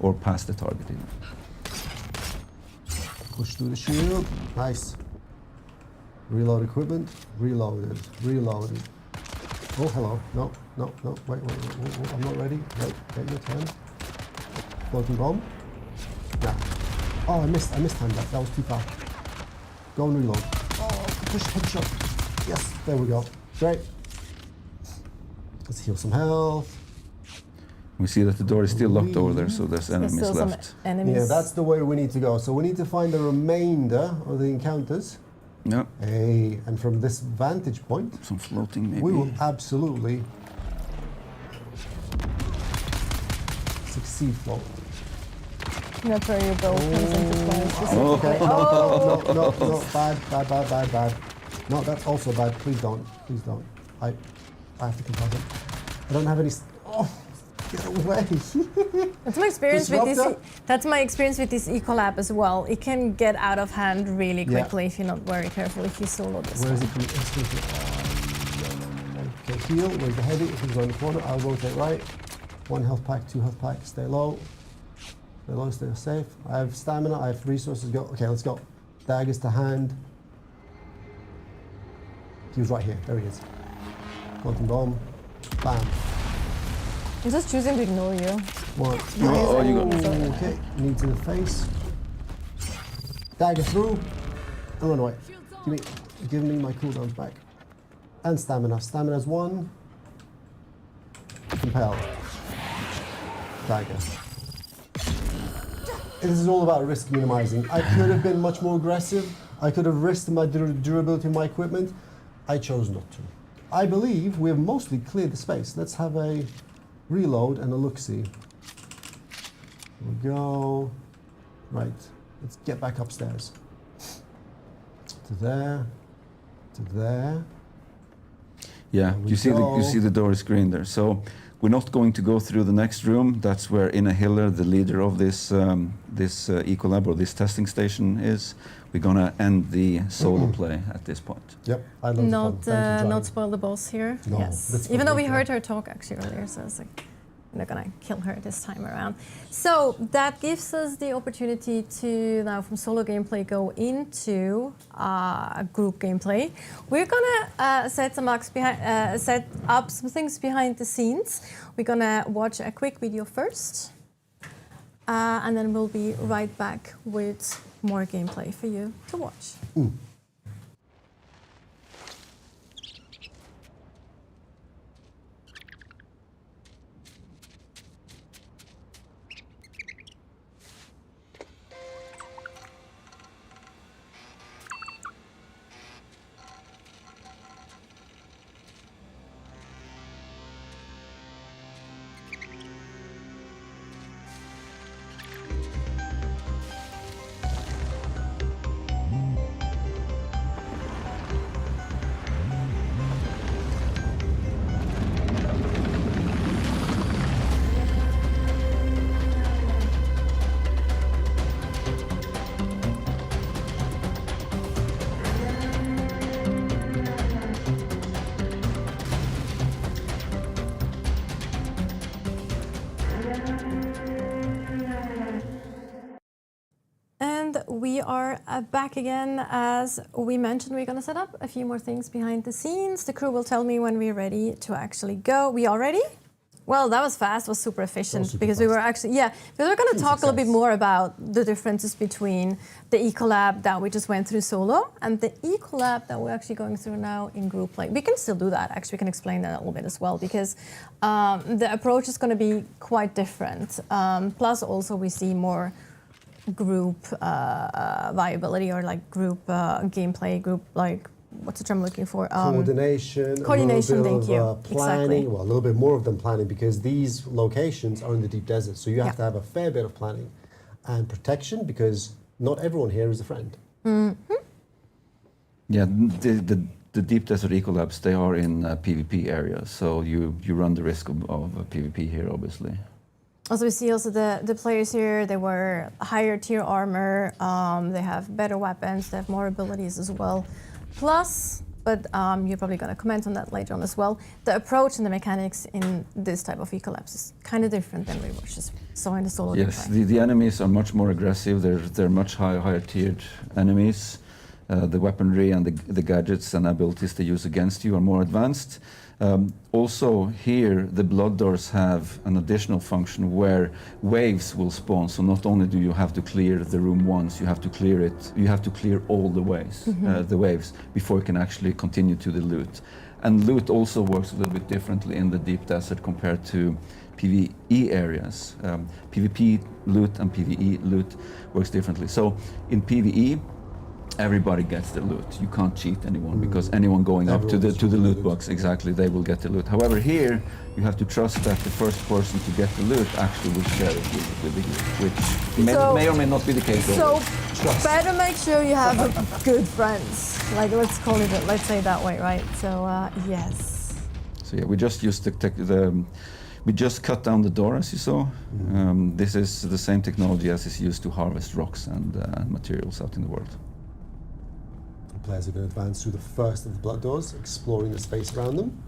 or past the target even. Push through the shield. Nice. Reload equipment. Reloaded. Oh, hello. No. Wait. I'm not ready. Wait, get your turn. Floating bomb. Yeah. Oh, I missed time that. That was too far. Go and reload. Oh, push headshot. Yes, there we go. Great. Let's heal some health. We see that the door is still locked over there, so there's enemies There's still left. some enemies. Yeah, that's the way we need to go. So we need to find the remainder of the encounters. Yeah, Hey, and from this vantage point, some floating maybe. we will absolutely succeed float. That's where your build comes into play. Okay. No, bad. No, that's also bad. Please don't. I have to compile it. I don't have any. Oh, get away. That's my experience with this. Disruptor? That's my experience with this Ecolab as well. It can get out of hand really Yeah. quickly if you're not very careful. If you solo this Where is one. it? No. Okay, heal. Where's the heavy? If he's on the corner, I'll rotate right. 1 health pack, 2 health pack. Stay low. Stay low, stay safe. I have stamina, I have resources. Go. Okay, let's go. Daggers to hand. He was right here. There he is. Quantum bomb. Bam. I'm just choosing to ignore you. One. Oh, you got Okay, knee to the face. Dagger through. And run away. Give me my cooldowns back. And stamina. Stamina's 1. Compel. Dagger. This is all about risk minimizing. I could have been much more aggressive. I could have risked my durability of my equipment. I chose not to. I believe we have mostly cleared the space. Let's have a reload and a look-see. Here we go. Right. Let's get back upstairs. To there. To there. Yeah, we you see the door is green there. So we're not going to go through the next room. That's where Inna Hiller, the leader of this Ecolab or this testing station, is. We're gonna end the solo play at this point. Yep. I love Not spoil the boss here. No, Yes. that's Even though we fine. heard her talk actually earlier, so it's like we're not gonna kill her this time around. So that gives us the opportunity to now from solo gameplay go into group gameplay. We're gonna set up some things behind the scenes. We're gonna watch a quick video first, and then we'll be right back with more gameplay for you to watch. We are back again. As we mentioned, we're going to set up a few more things behind the scenes. The crew will tell me when we're ready to actually go. We all ready? Well, that was fast, was super efficient because we were actually, because we're going to talk a little bit more about the differences between the Ecolab that we just went through solo and the Ecolab that we're actually going through now in group play. We can still do that, actually, we can explain that a little bit as well because the approach is going to be quite different. Plus also we see more group viability or like group gameplay, group like, what's the term I'm looking for? Coordination, thank you. Planning, Exactly. well, a little bit more of them planning because these locations are in the deep desert. So you have to have a fair bit of planning and protection because not everyone here is a friend. Mm-hmm. Yeah, the deep desert ecolabs, they are in PvP areas, so you run the risk of PvP here, obviously. Also, we see also the players here, they wear higher tier armor, they have better weapons, they have more abilities as well. Plus, but you're probably going to comment on that later on as well, the approach and the mechanics in this type of ecolabs is kind of different than we just saw in the solo Yes, gameplay. the enemies are much more aggressive, they're much higher tiered enemies. The weaponry and the gadgets and abilities they use against you are more advanced. Also here, the blood doors have an additional function where waves will spawn. So not only do you have to clear the room once, you have to clear it. You have to clear all the waves, the waves, before you can actually continue to the loot. And loot also works a little bit differently in the deep desert compared to PvE areas. PvP loot and PvE loot works differently. So in PvE, everybody gets the loot. You can't cheat anyone because anyone going up to the loot box, exactly, they will get the loot. However, here you have to trust that the first person to get the loot actually will share it with you, which may or may not be the case. So better make sure you have good friends. Like let's say it that way, right? So yes. So yeah, we just used we just cut down the door, as you saw. This is the same technology as is used to harvest rocks and materials out in the world. Players are going to advance through the first of the blood doors, exploring the space around them.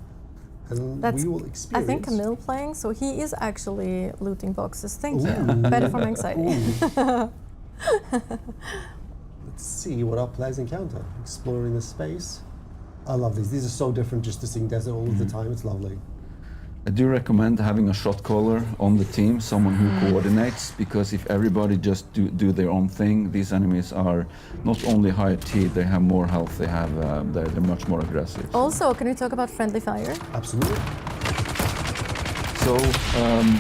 and That's, we will I experience. think Camille playing, so he is actually looting boxes. Thank you. Better for my anxiety. Let's see what our players encounter. Exploring the space. I love these. These are so different just to seeing desert all the time. It's lovely. I do recommend having a shot caller on the team, someone who coordinates, because if everybody just do their own thing, these enemies are not only higher T, they have more health, they're much more aggressive. Also, can we talk about friendly fire? Absolutely. So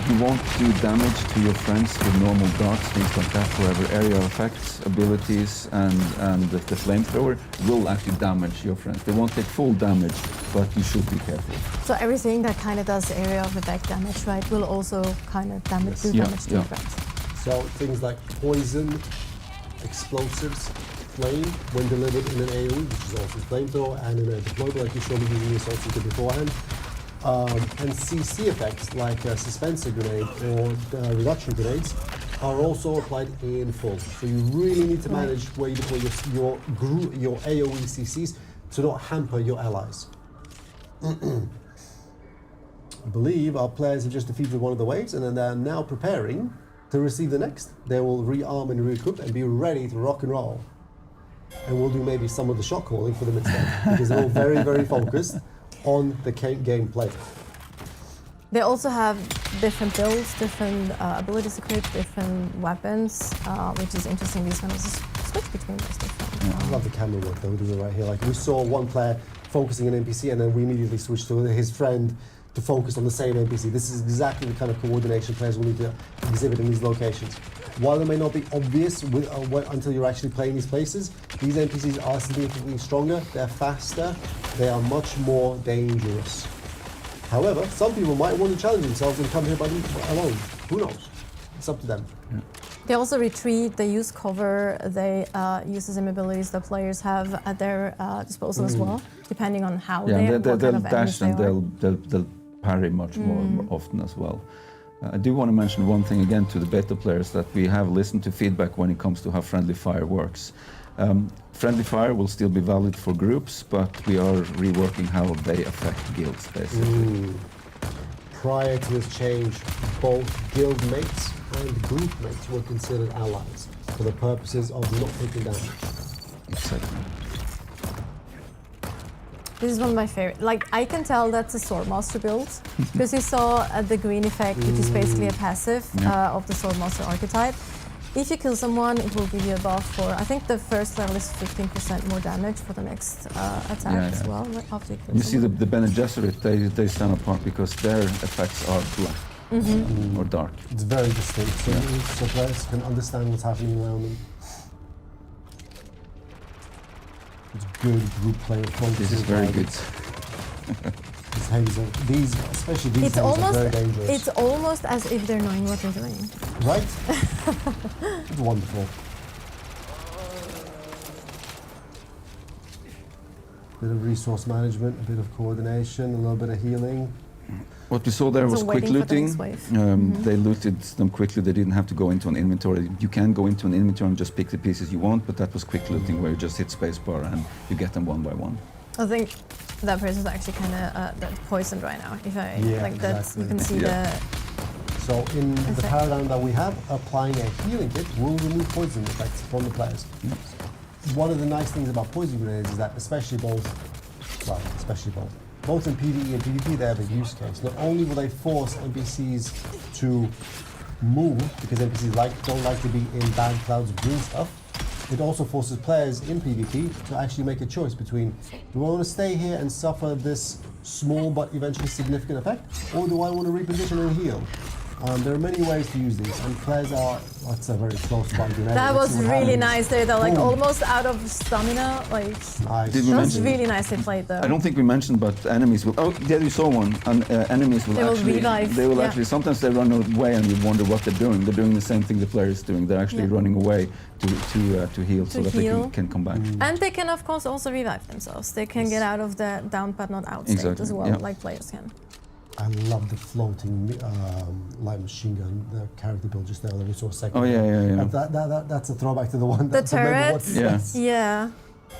you won't do damage to your friends with normal darts, things like that. However, area effects, abilities, and the flamethrower will actually damage your friends. They won't take full damage, but you should be careful. So everything that kind of does area of effect damage, right, will also kind of damage, do damage to your friends. So things like poison, explosives, flame, when delivered in an AoE, which is also flamethrower, and in a deployable, like you showed me using the assault seeker beforehand. And CC effects like suspensor grenade or reduction grenades are also applied in full. So you really need to manage where you deploy your AoE CCs to not hamper your allies. I believe our players have just defeated one of the waves, and then they're now preparing to receive the next. They will rearm and re-equip and be ready to rock and roll. And we'll do maybe some of the shot calling for them instead, because they're all very, very focused on the gameplay. They also have different builds, different abilities equipped, different weapons, which is interesting. These ones switch between those different. I love the camera work that we're doing right here. Like we saw one player focusing on NPC, and then we immediately switched to his friend to focus on the same NPC. This is exactly the kind of coordination players will need to exhibit in these locations. While they may not be obvious until you're actually playing these places, these NPCs are significantly stronger, they're faster, they are much more dangerous. However, some people might want to challenge themselves and come here by alone. Who knows? It's up to them. Yeah. They also retreat, they use cover, they use the same abilities that players have at their disposal as well, depending on how they'll kind of dash and they'll parry much more often as well. I do want to mention one thing again to the beta players, that we have listened to feedback when it comes to how friendly fire works. Friendly fire will still be valid for groups, but we are reworking how they affect guilds, basically. Prior to this change, both guild mates and group mates were considered allies for the purposes of not taking damage. Exactly. This is one of my favorite. Like, I can tell that's a Swordmaster build, because you saw the green effect, which is basically a passive of the Swordmaster archetype. If you kill someone, it will give you a buff for, I think the first level is 15% more damage for the next attack as well. After you kill you see the Bene Gesserit, they stand apart because their effects are black or dark. It's very distinct, so players can understand what's happening around them. It's good group play. This is very good. These haze these, especially these haze are very dangerous. It's almost as if they're knowing what they're doing. Right? It's wonderful. Bit of resource management, a bit of coordination, a little bit of healing. What we saw there was quick looting. They looted them quickly. They didn't have to go into an inventory. You can go into an inventory and just pick the pieces you want, but that was quick looting where you just hit spacebar and you get them one by one. I think that person is actually kind of poisoned right now. If I like that, exactly. you can see the. So in the paradigm that we have, applying a healing kit will remove poison effects from the players. One of the nice things about poison grenades is that especially both in PvE and PvP, they have a use case. Not only will they force NPCs to move, because NPCs don't like to be in bad clouds of green stuff, it also forces players in PvP to actually make a choice between, do I want to stay here and suffer this small but eventually significant effect, or do I want to reposition and heal? There are many ways to use these, and players are, that's a very close one. That was really nice there, though, like almost out of stamina, like, nice. Did we that was mention? really nicely played, though. I don't think we mentioned, but enemies will, oh, yeah, you saw one, and enemies will actually, revive. they will actually, sometimes they run away and you wonder what they're doing. They're doing the same thing the player is doing. They're actually running away to heal so that they can come back. And they can, of course, also revive themselves. They can get out of the down but not out state as well, like players can. I love the floating light machine gun, the character build just there that we saw a second ago. That's a throwback to the one The that turrets? Yeah.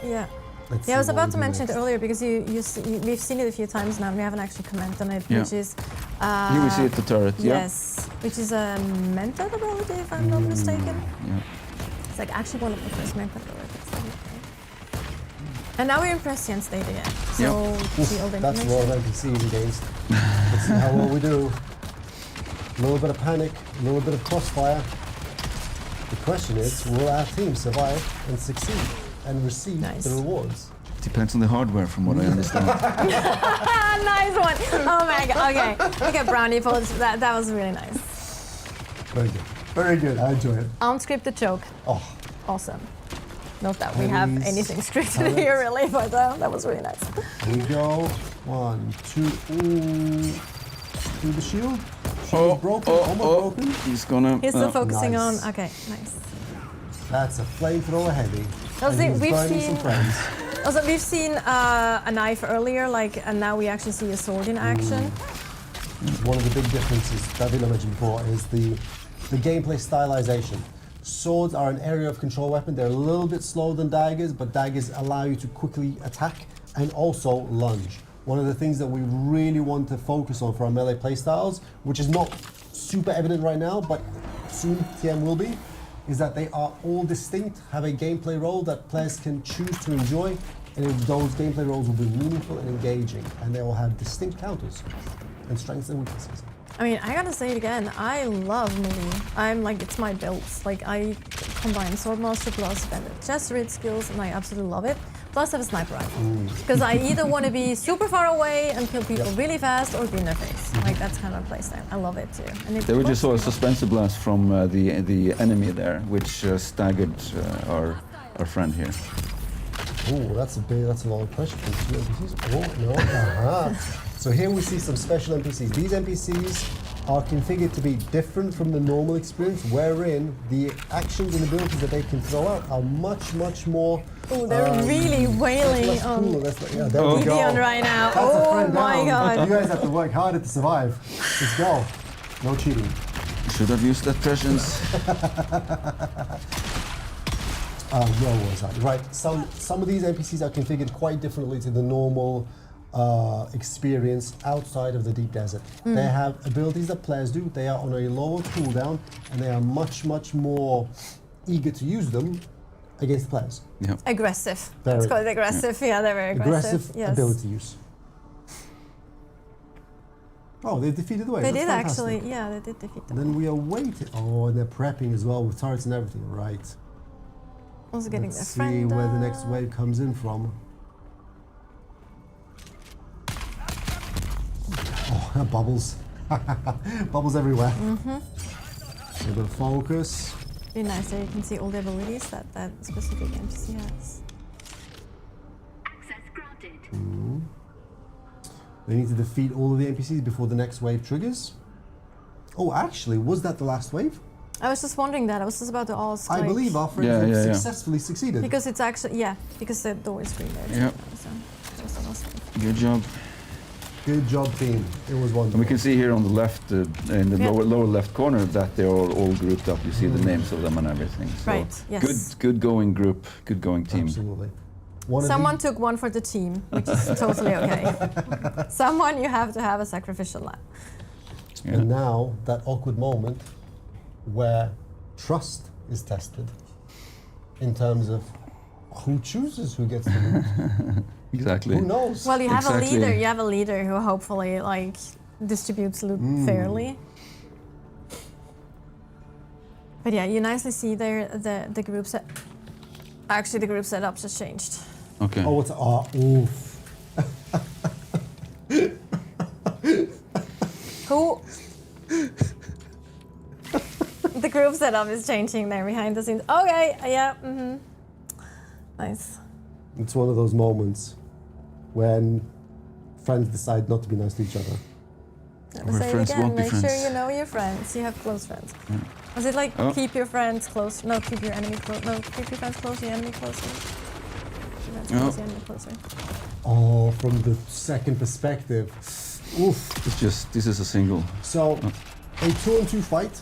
Yeah. Let's Yeah, I was see what about we to do mention it next. earlier because we've seen it a few times now and we haven't actually commented on it, Yeah. which is... Here we see it, the turret. Yeah. Yes, which is a method ability, if I'm not mistaken. Yeah. It's like actually one of the first method abilities. I think. And now we're in prescient state again. So see all the That's a information. lot of NPCs against. Let's see how well we do. A little bit of panic, a little bit of crossfire. The question is, will our team survive and succeed and receive Nice. the rewards? Depends on the hardware, from what I understand. Nice one. Oh my god. Okay. Okay, Brownie Poles. That was really nice. Very good. Very good. I enjoy it. Unscripted joke. Oh, Awesome. Not that we have Enemies, anything scripted talent. here really, but that was really nice. here we go. 1, 2. Ooh. Through the shield. Shield broken. Almost broken. He's gonna. He's still focusing Nice. on. Okay, nice. That's a flamethrower heavy. Also, And he's we've burning seen- some friends. Also, we've seen a knife earlier, and now we actually see a sword in action. One of the big differences that Villa mentioned before is the gameplay stylization. Swords are an area of control weapon. They're a little bit slower than daggers, but daggers allow you to quickly attack and also lunge. One of the things that we really want to focus on for our melee playstyles, which is not super evident right now, but soon TM will be, is that they are all distinct, have a gameplay role that players can choose to enjoy, and those gameplay roles will be meaningful and engaging, and they will have distinct counters and strengths and weaknesses. I mean, I gotta say it again. I love melee. I'm like, it's my build. Like, I combine Swordmaster plus Bandit Jesuit skills, and I absolutely love it. Plus, I have a sniper rifle. Because I either want to be super far away and kill people really fast, or be in their face. Like, that's kind of playstyle. I love it too. And it There we just saw a works really suspensive blast from the enemy there, which staggered our friend here. Oh, that's a lot of pressure from two NPCs. Oh, no. Uh-huh. So here we see some special NPCs. These NPCs are configured to be different from the normal experience, wherein the actions and abilities that they can throw out are much, much more... Oh, they're really wailing less on cool. Yeah, there we go. Gideon right now. That's a Oh friend my down. god. You guys have to work harder to survive. Let's go. No cheating. Should have used that prescience. Where was I? Right. Some of these NPCs are configured quite differently to the normal experience outside of the deep desert. They have abilities that players do. They are on a lower cooldown, and they are much, much more eager to use them against players. Yeah. Aggressive. Very. Let's call it aggressive. Yeah, they're very aggressive. Aggressive Yes. ability use. Oh, they defeated the wave. They That's did fantastic. actually. Yeah, they did defeat them. And then we are waiting. Oh, and they're prepping as well with turrets and everything. Right. Also getting Let's their see friend where the up. next wave comes in from. Oh, bubbles. Bubbles everywhere. A bit of focus. Be nice there. You can see all the abilities that specific NPC has. Access granted. They need to defeat all of the NPCs before the next wave triggers. Oh, actually, was that the last wave? I was just wondering that. I was just about to ask. I like, believe our friends Yeah, have yeah, yeah. successfully succeeded. because it's actually because the door is green there. Yeah. So just an awesome. Good job. Good job, team. It was wonderful. And we can see here on the left, in the Yeah. lower left corner, that they are all grouped up. You see the names of them and everything. So Right, yes. Good going group. Good going team. Absolutely. One of Someone the- took one for the team, which is totally okay. Someone you have to have a sacrificial lamb. Yeah. And now, that awkward moment where trust is tested in terms of who chooses who gets the loot. Exactly. Who knows? Well, you have Exactly. a leader. You have a leader who hopefully distributes loot fairly. But yeah, you nicely see there the group set. Actually, the group setup just changed. Okay. Oh, it's oof. Who? The group setup is changing there behind the scenes. Okay, yeah, nice. It's one of those moments when friends decide not to be nice to each other. Let me Where say it friends again. won't be Make sure friends. you know your friends. You have close friends. Was it like Oh. keep your friends close? No, keep your enemy close. No, keep your friends close. Your enemy closer. Keep your friends Oh. close. Your enemy closer. Oh, from the second perspective. Oof. This is a single. So, a 2-on-2 fight,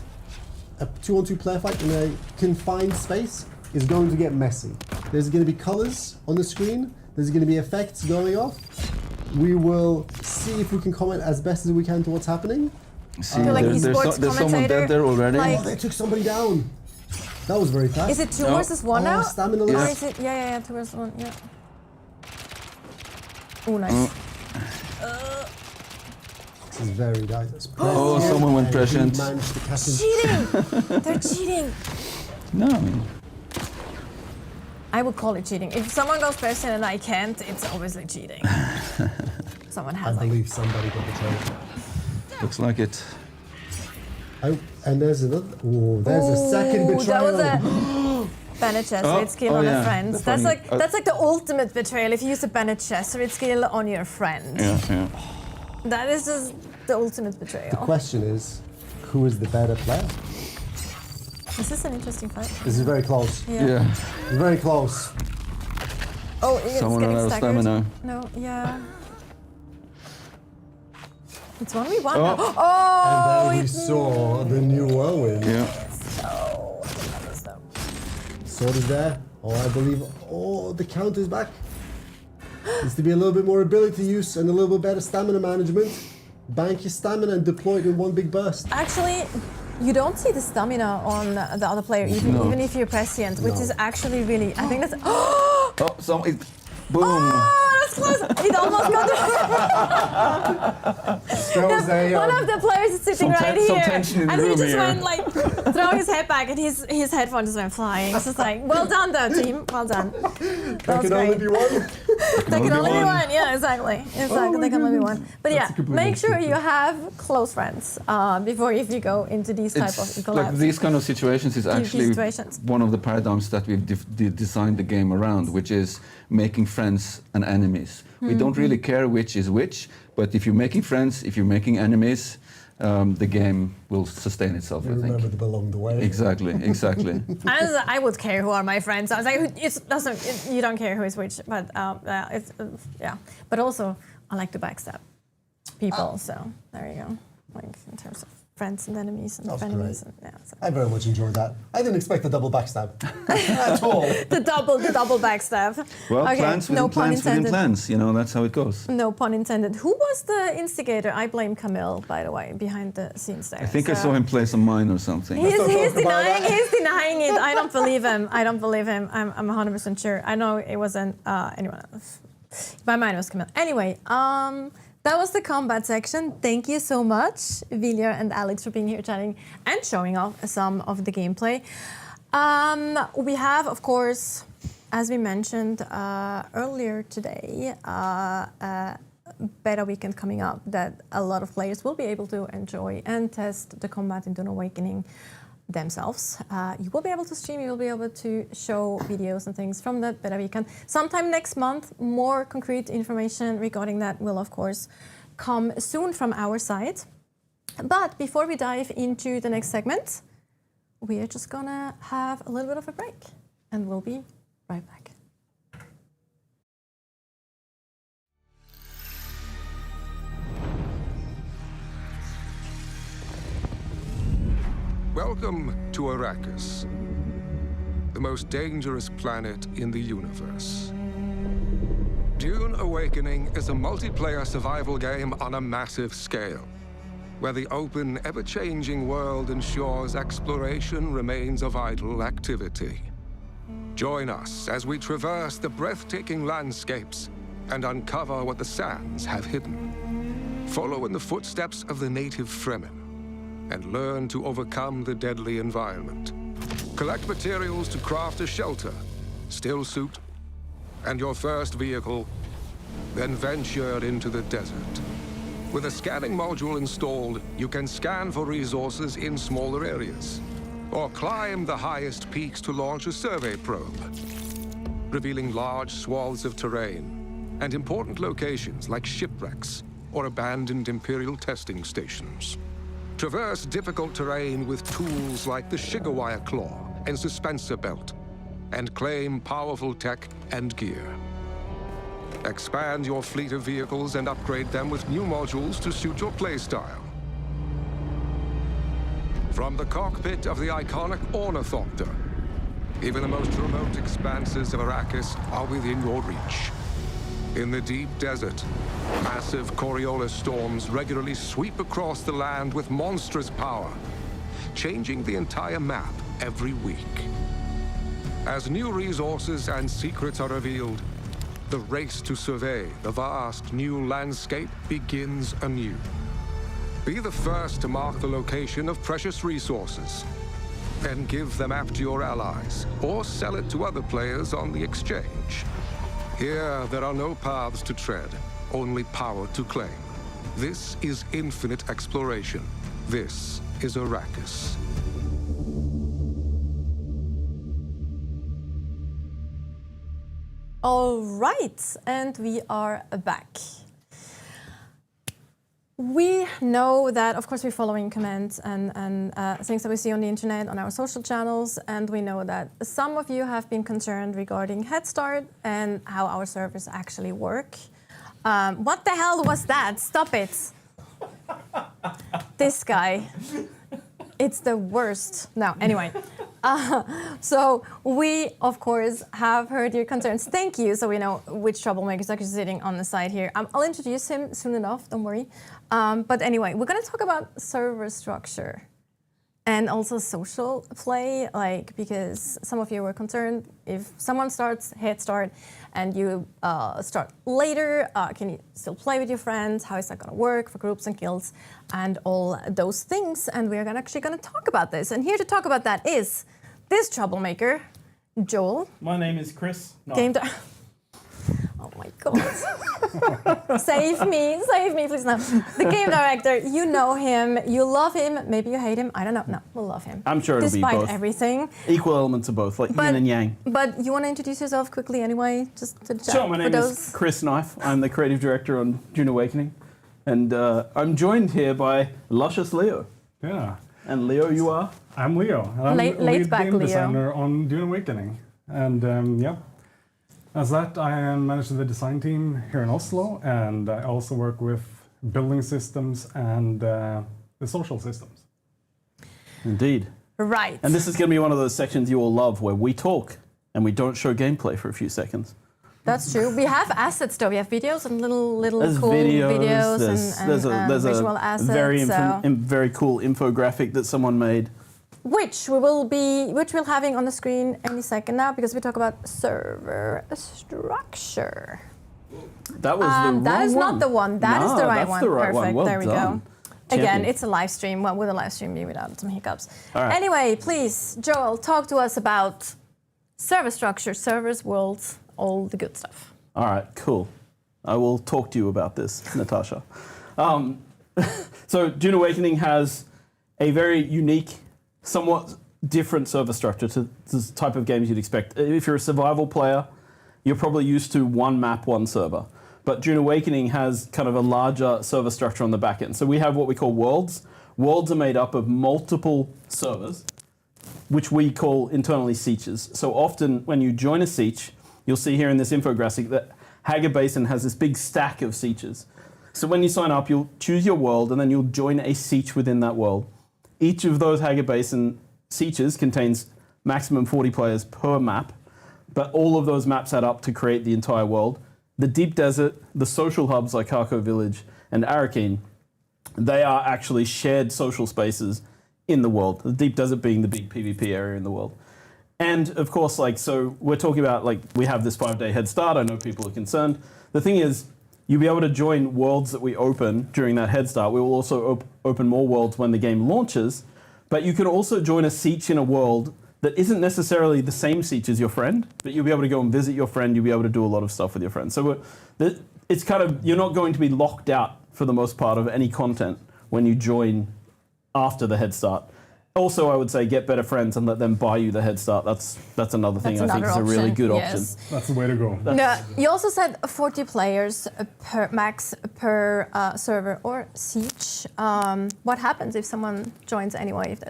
a 2-on-2 player fight in a confined space is going to get messy. There's going to be colors on the screen There's going to be effects going off. We will see if we can comment as best as we can to what's happening. See, Like there's esports someone dead there already. like- Oh, they took somebody down. That was very fast. Is it 2 No. versus 1 now? Stamina Or Yeah. loss. is it? Yeah, 2 versus 1. Yeah. Oh, nice. This is very nice. Oh, someone went prescient. Cheating! They're cheating. No, I mean, I would call it cheating. If someone goes prescient and I can't, it's obviously cheating. Someone I has like. believe somebody got betrayed. looks like it. Oh, and there's another. Oh, there's a second Ooh, betrayal. that was a Bennett Gesserit skill on a friend. The That's funny- like the ultimate betrayal. If you use a Bennett Gesserit skill on your friend, Yeah. that is just the ultimate betrayal. The question is, who is the better player? This is an interesting fight. This is very close. Yeah. Very close. Oh, it's Someone getting out of staggered. stamina. No, yeah. It's 1v1 Oh. now. Oh, And then we saw the new whirlwind. Yeah. Oh, I missed that. Sword is there. Oh, I believe. Oh, the count is back. Needs to be a little bit more ability use and a little bit better stamina management. Bank your stamina and deploy it in one big burst. Actually, you don't see the stamina on the other player, even if you're prescient, which is actually really. I think that's. Oh, Oh, boom. that's close. It almost got. One of the players is sitting Some right some here, tension in the and he room just here. went like throw his head back, and his headphone just went flying. It's just like, well done, though, team. Well done. That was Can only great. be one. There can only be one. Yeah, exactly. Exactly. There can only be one. But yeah, make sure you have close friends before if you go into these type of It's collabs. like these kind of situations is actually situations. one of the paradigms that we've designed the game around, which is making friends and enemies. We don't really care which is which, but if you're making friends, if you're making enemies, the game will sustain itself, I Remember think. them along the way. Exactly. I would care who are my friends. I was like, you don't care who is which, but yeah. But also, I like to backstab people, so there you go. Like in terms of friends and enemies and That's enemies. great. And, yeah, so. I very much enjoyed that. I didn't expect a double backstab at all. The double backstab. Well, Okay, plans within no pun plans within intended. plans. You know, that's how it goes. No pun intended. Who was the instigator? I blame Camille, by the way, behind the scenes there. I think I So- saw him play some mine or something. He's talk about denying. that. He's denying it. I don't believe him. I'm 100% sure. I know it wasn't anyone else. My mind was Camille. Anyway, that was the combat section. Thank you so much, Vilja and Alex, for being here chatting and showing off some of the gameplay. We have, of course, as we mentioned earlier today, beta weekend coming up that a lot of players will be able to enjoy and test the combat in Dune Awakening themselves. You will be able to stream, you will be able to show videos and things from that beta weekend. Sometime next month, more concrete information regarding that will, of course, come soon from our side. But before we dive into the next segment, we are just gonna have a little bit of a break and we'll be right back. Welcome to Arrakis, the most dangerous planet in the universe. Dune Awakening is a multiplayer survival game on a massive scale, where the open, ever-changing world ensures exploration remains a vital activity. Join us as we traverse the breathtaking landscapes and uncover what the sands have hidden. Follow in the footsteps of the native Fremen and learn to overcome the deadly environment. Collect materials to craft a shelter, still suit, and your first vehicle, then venture into the desert. With a scanning module installed, you can scan for resources in smaller areas, or climb the highest peaks to launch a survey probe, revealing large swaths of terrain and important locations like shipwrecks or abandoned Imperial testing stations. Traverse difficult terrain with tools like the Shigawire Claw and Suspensor Belt, and claim powerful tech and gear. Expand your fleet of vehicles and upgrade them with new modules to suit your playstyle. From the cockpit of the iconic Ornithopter, even the most remote expanses of Arrakis are within your reach. In the deep desert, massive Coriolis storms regularly sweep across the land with monstrous power, changing the entire map every week. As new resources and secrets are revealed, the race to survey the vast new landscape begins anew. Be the first to mark the location of precious resources, and give the map to your allies, or sell it to other players on the exchange. Here, there are no paths to tread, only power to claim. This is infinite exploration. This is Arrakis. All right, and we are back. We know that, of course, we're following comments and things that we see on the internet, on our social channels, and we know that some of you have been concerned regarding Head Start and how our servers actually work. What the hell was that? Stop it. This guy. It's the worst. No, anyway. So we, of course, have heard your concerns. Thank you. So we know which troublemaker is actually sitting on the side here. I'll introduce him soon enough, don't worry. But anyway, we're going to talk about server structure and also social play, like, because some of you were concerned if someone starts Head Start and you start later, can you still play with your friends? How is that going to work for groups and guilds and all those things? And we're actually going to talk about this. And here to talk about that is this troublemaker, Joel. My name is Chris. No. Oh my God. Save me, please. No. The game director, you know him, you love him, maybe you hate him, I don't know. No, we'll love him. I'm sure it'll be both. Despite everything. Equal elements of both, like yin and yang. But you want to introduce yourself quickly anyway, just to chat? Sure, my name is Chris Knife. I'm the creative director on Dune Awakening. And I'm joined here by luscious Leo. Yeah. And Leo, you are? I'm Leo. I'm Laid back game Leo. designer on Dune Awakening. And yeah, as that, I am managing the design team here in Oslo, and I also work with building systems and the social systems. Indeed. Right. And this is going to be one of those sections you all love where we talk and we don't show gameplay for a few seconds. That's true. We have assets though. We have videos and little There's cool videos there's visual a assets. very cool infographic that someone made. Which we're having on the screen any second now, because we talk about server structure. That was the wrong one. That is not the one. That is the right that's one. The right Perfect. one. Well there we done. go. Again, Champion. it's a live stream. Well, with a live stream, be without some hiccups. All right. Anyway, please, Joel, talk to us about server structure, servers, worlds, all the good stuff. All right, cool. I will talk to you about this, Natasha. So Dune Awakening has a very unique, somewhat different server structure to the type of games you'd expect. If you're a survival player, you're probably used to one map, one server. But Dune Awakening has kind of a larger server structure on the back end. So we have what we call worlds. Worlds are made up of multiple servers, which we call internally sietches. So often when you join a sietch, you'll see here in this infographic that Hager Basin has this big stack of sietches. So when you sign up, you'll choose your world and then you'll join a sietch within that world. Each of those Hager Basin sietches contains maximum 40 players per map, but all of those maps add up to create the entire world. The deep desert, the social hubs like Harko Village and Arrakis, they are actually shared social spaces in the world. The deep desert being the big PvP area in the world. And of course, so we're talking about, we have this 5-day head start. I know people are concerned. The thing is, you'll be able to join worlds that we open during that head start. We will also open more worlds when the game launches. But you can also join a sietch in a world that isn't necessarily the same sietch as your friend, but you'll be able to go and visit your friend. You'll be able to do a lot of stuff with your friends. So it's kind of, you're not going to be locked out for the most part of any content when you join after the head start. Also, I would say get better friends and let them buy you the head start. That's another thing I think is a really good option. That's the way to go. No, you also said 40 players per max per server or siege. What happens if someone joins anyway? If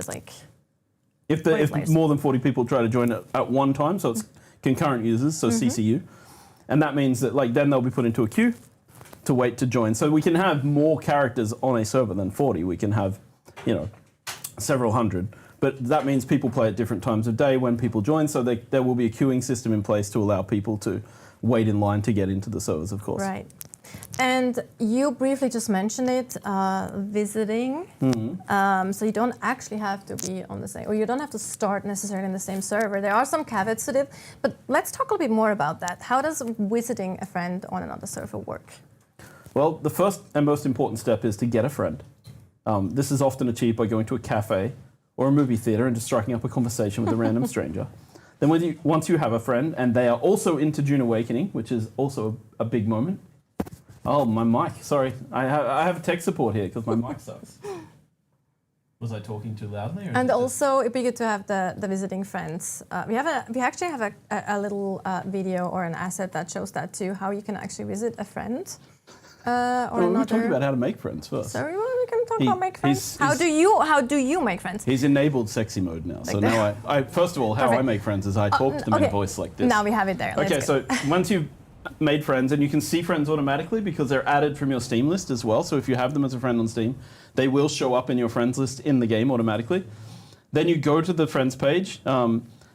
there's if more than 40 people try to join at one time, so it's concurrent users, so CCU, and that means that then they'll be put into a queue to wait to join. So we can have more characters on a server than 40. We can have, several hundred, but that means people play at different times of day when people join, so there will be a queuing system in place to allow people to wait in line to get into the servers, of course. Right. And you briefly just mentioned it, visiting. So you don't actually have to be on the same, or you don't have to start necessarily in the same server. There are some caveats to it, but let's talk a little bit more about that. How does visiting a friend on another server work? Well, the first and most important step is to get a friend. This is often achieved by going to a cafe or a movie theater and just striking up a conversation with a random stranger. Then once you have a friend and they are also into Dune Awakening, which is also a big moment. Oh, my mic. Sorry. I have tech support here because my mic sucks. Was I talking too loudly? And also, it'd be good to have the visiting friends. We actually have a little video or an asset that shows that too, how you can actually visit a friend. We're talking about how to make friends first. Sorry, well, we can talk about make friends. How do you make friends? He's enabled sexy mode now. So now I first of all, how I make friends is I talk to them in a voice like this. Now we have it there. Okay, so once you've made friends, and you can see friends automatically because they're added from your Steam list as well. So if you have them as a friend on Steam, they will show up in your friends list in the game automatically. Then you go to the friends page.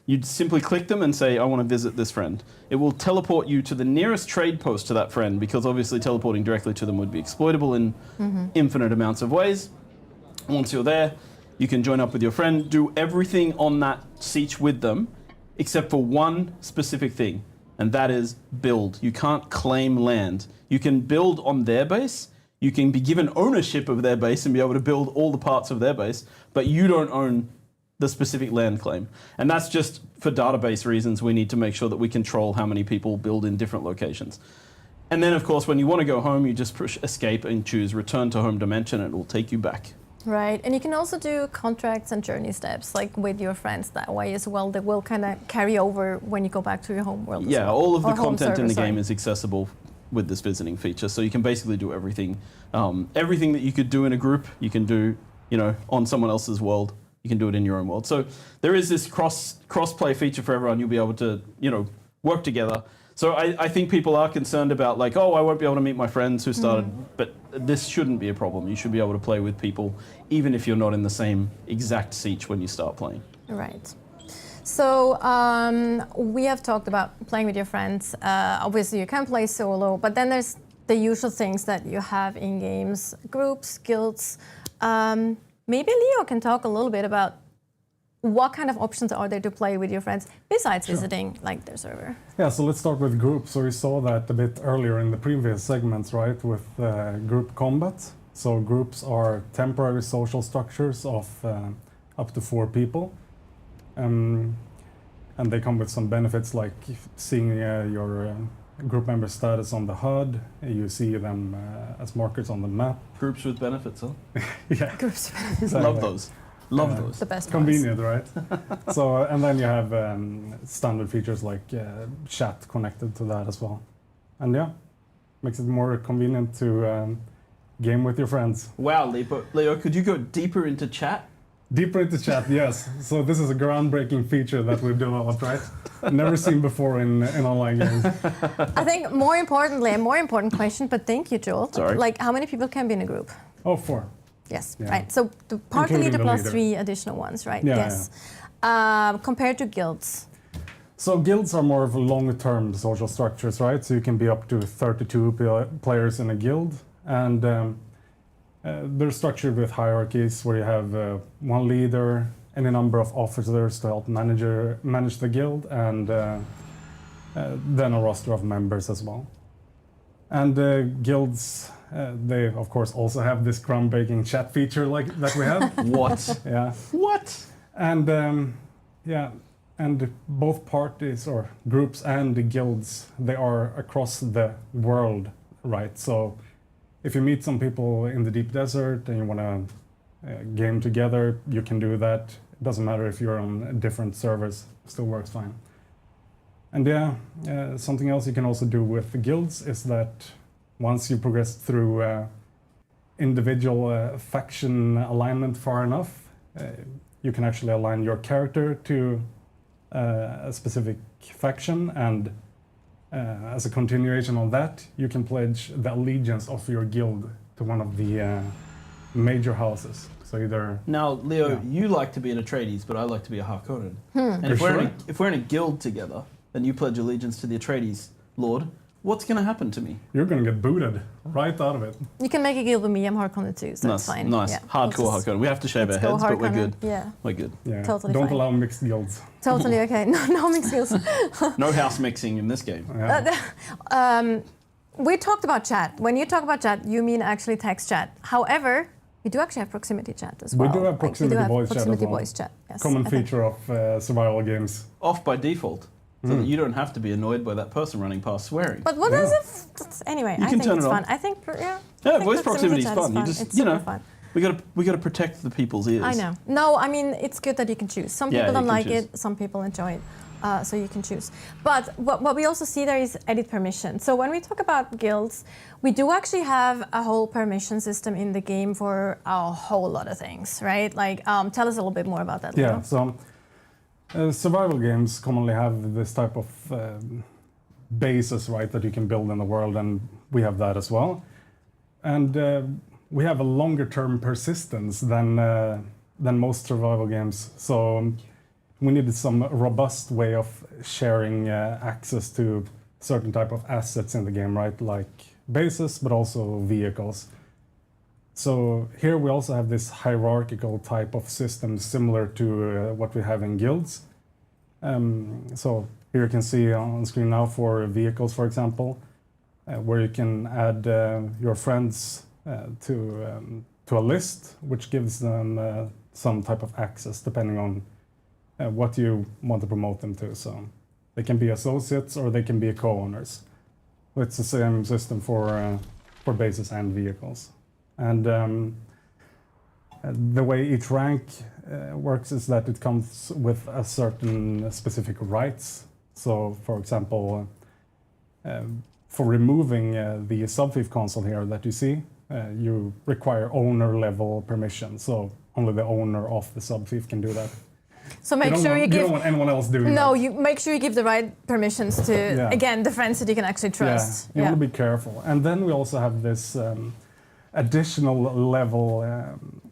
You'd simply click them and say, I want to visit this friend. It will teleport you to the nearest trade post to that friend because obviously teleporting directly to them would be exploitable in infinite amounts of ways. Once you're there, you can join up with your friend, do everything on that siege with them, except for one specific thing, and that is build. You can't claim land. You can build on their base. You can be given ownership of their base and be able to build all the parts of their base, but you don't own the specific land claim. And that's just for database reasons. We need to make sure that we control how many people build in different locations. And then, of course, when you want to go home, you just push escape and choose return to home dimension, and it will take you back. Right, and you can also do contracts and journey steps, like with your friends that way as well. That will kind of carry over when you go back to your home world. Yeah, as well. all of the Or home content in the server, game is accessible with this visiting feature. So you can basically do everything. Everything that you could do in a group, you can do, on someone else's world. You can do it in your own world. So there is this cross-play feature for everyone. You'll be able to, work together. So I think people are concerned about I won't be able to meet my friends who started, but this shouldn't be a problem. You should be able to play with people, even if you're not in the same exact siege when you start playing. Right. So we have talked about playing with your friends. Obviously, you can play solo, but then there's the usual things that you have in games, groups, guilds. Maybe Leo can talk a little bit about what kind of options are there to play with your friends besides visiting their server? Yeah, so let's start with groups. So we saw that a bit earlier in the previous segments, right, with group combat. So groups are temporary social structures of up to 4 people. And they come with some benefits like seeing your group member status on the HUD. You see them as markers on the map. Groups with benefits, huh? Yeah. Groups. Exactly. Love those. Love those. The best Convenient, right? So, and then you have standard features like chat connected to that as well. And yeah, makes it more convenient to game with your friends. Wow, Leo, could you go deeper into chat? Deeper into chat, yes. So this is a groundbreaking feature that we've developed, right? Never seen before in online games. I think more importantly, a more important question, but thank you, Joel. Sorry. How many people can be in a group? Oh, 4. Yes, Yeah. right. So the party Including leader the plus leader. 3 additional ones, right? Yeah, Yes. Compared to guilds. So guilds are more of long-term social structures, right? So you can be up to 32 players in a guild, and they're structured with hierarchies where you have one leader, any number of officers to help manage the guild, and then a roster of members as well. And guilds, they of course also have this groundbreaking chat feature that we have. What? Yeah. What? And and both parties or groups and the guilds, they are across the world, right? So if you meet some people in the deep desert and you want to game together, you can do that. It doesn't matter if you're on different servers, still works fine. And yeah, something else you can also do with the guilds is that once you progress through individual faction alignment far enough, you can actually align your character to a specific faction, and as a continuation of that, you can pledge the allegiance of your guild to one of the major houses. So either... Now, Leo, Yeah. you like to be an Atreides, but I like to be a Harkonnen. And For if sure. we're in a guild together, then you pledge allegiance to the Atreides, Lord, what's going to happen to me? You're going to get booted right out of it. You can make a guild with me. I'm hardcore too, so Nice, it's fine. nice. Yeah, Hardcore we'll just- hardcore. We have to shave our let's go heads, but we're hardcore. good. Yeah, We're good. Yeah. Totally Don't fine. allow mixed guilds. totally okay. No mixed skills. No house mixing in this game. Yeah. We talked about chat. When you talk about chat, you mean actually text chat. However, we do actually have proximity chat as well. We do have proximity voice chat as proximity well. voice chat. Yes, Common I think. feature of survival games. Off by default, so that you don't have to be annoyed by that person running past swearing. But what does it? Anyway, You I can think turn it's it on. fun. I think yeah. Yeah, I think voice proximity is chat fun. You just, it's you know, super fun. we got to protect the people's ears. I know. No, I mean it's good that you can choose. Some Yeah, people you don't can like choose. it. Some people enjoy it. So you can choose. But what we also see there is edit permission. So when we talk about guilds, we do actually have a whole permission system in the game for a whole lot of things, right? Like, tell us a little bit more about that. Yeah, Leo. so survival games commonly have this type of bases, right, that you can build in the world, and we have that as well. And we have a longer term persistence than most survival games. So we needed some robust way of sharing access to certain type of assets in the game, right, like bases, but also vehicles. So here we also have this hierarchical type of system similar to what we have in guilds. So here you can see on screen now for vehicles, for example, where you can add your friends to a list, which gives them some type of access depending on what you want to promote them to. So they can be associates or they can be co-owners. It's the same system for bases and vehicles. And the way each rank works is that it comes with a certain specific rights. So, for example, for removing the sub-thief console here that you see, you require owner level permission. So only the owner of the sub-thief can do that. So make sure you don't give. want anyone else doing that. No, you make sure you give the right permissions to Yeah. again the friends that you can actually trust. Yeah, you want to be careful. And then we also have this additional level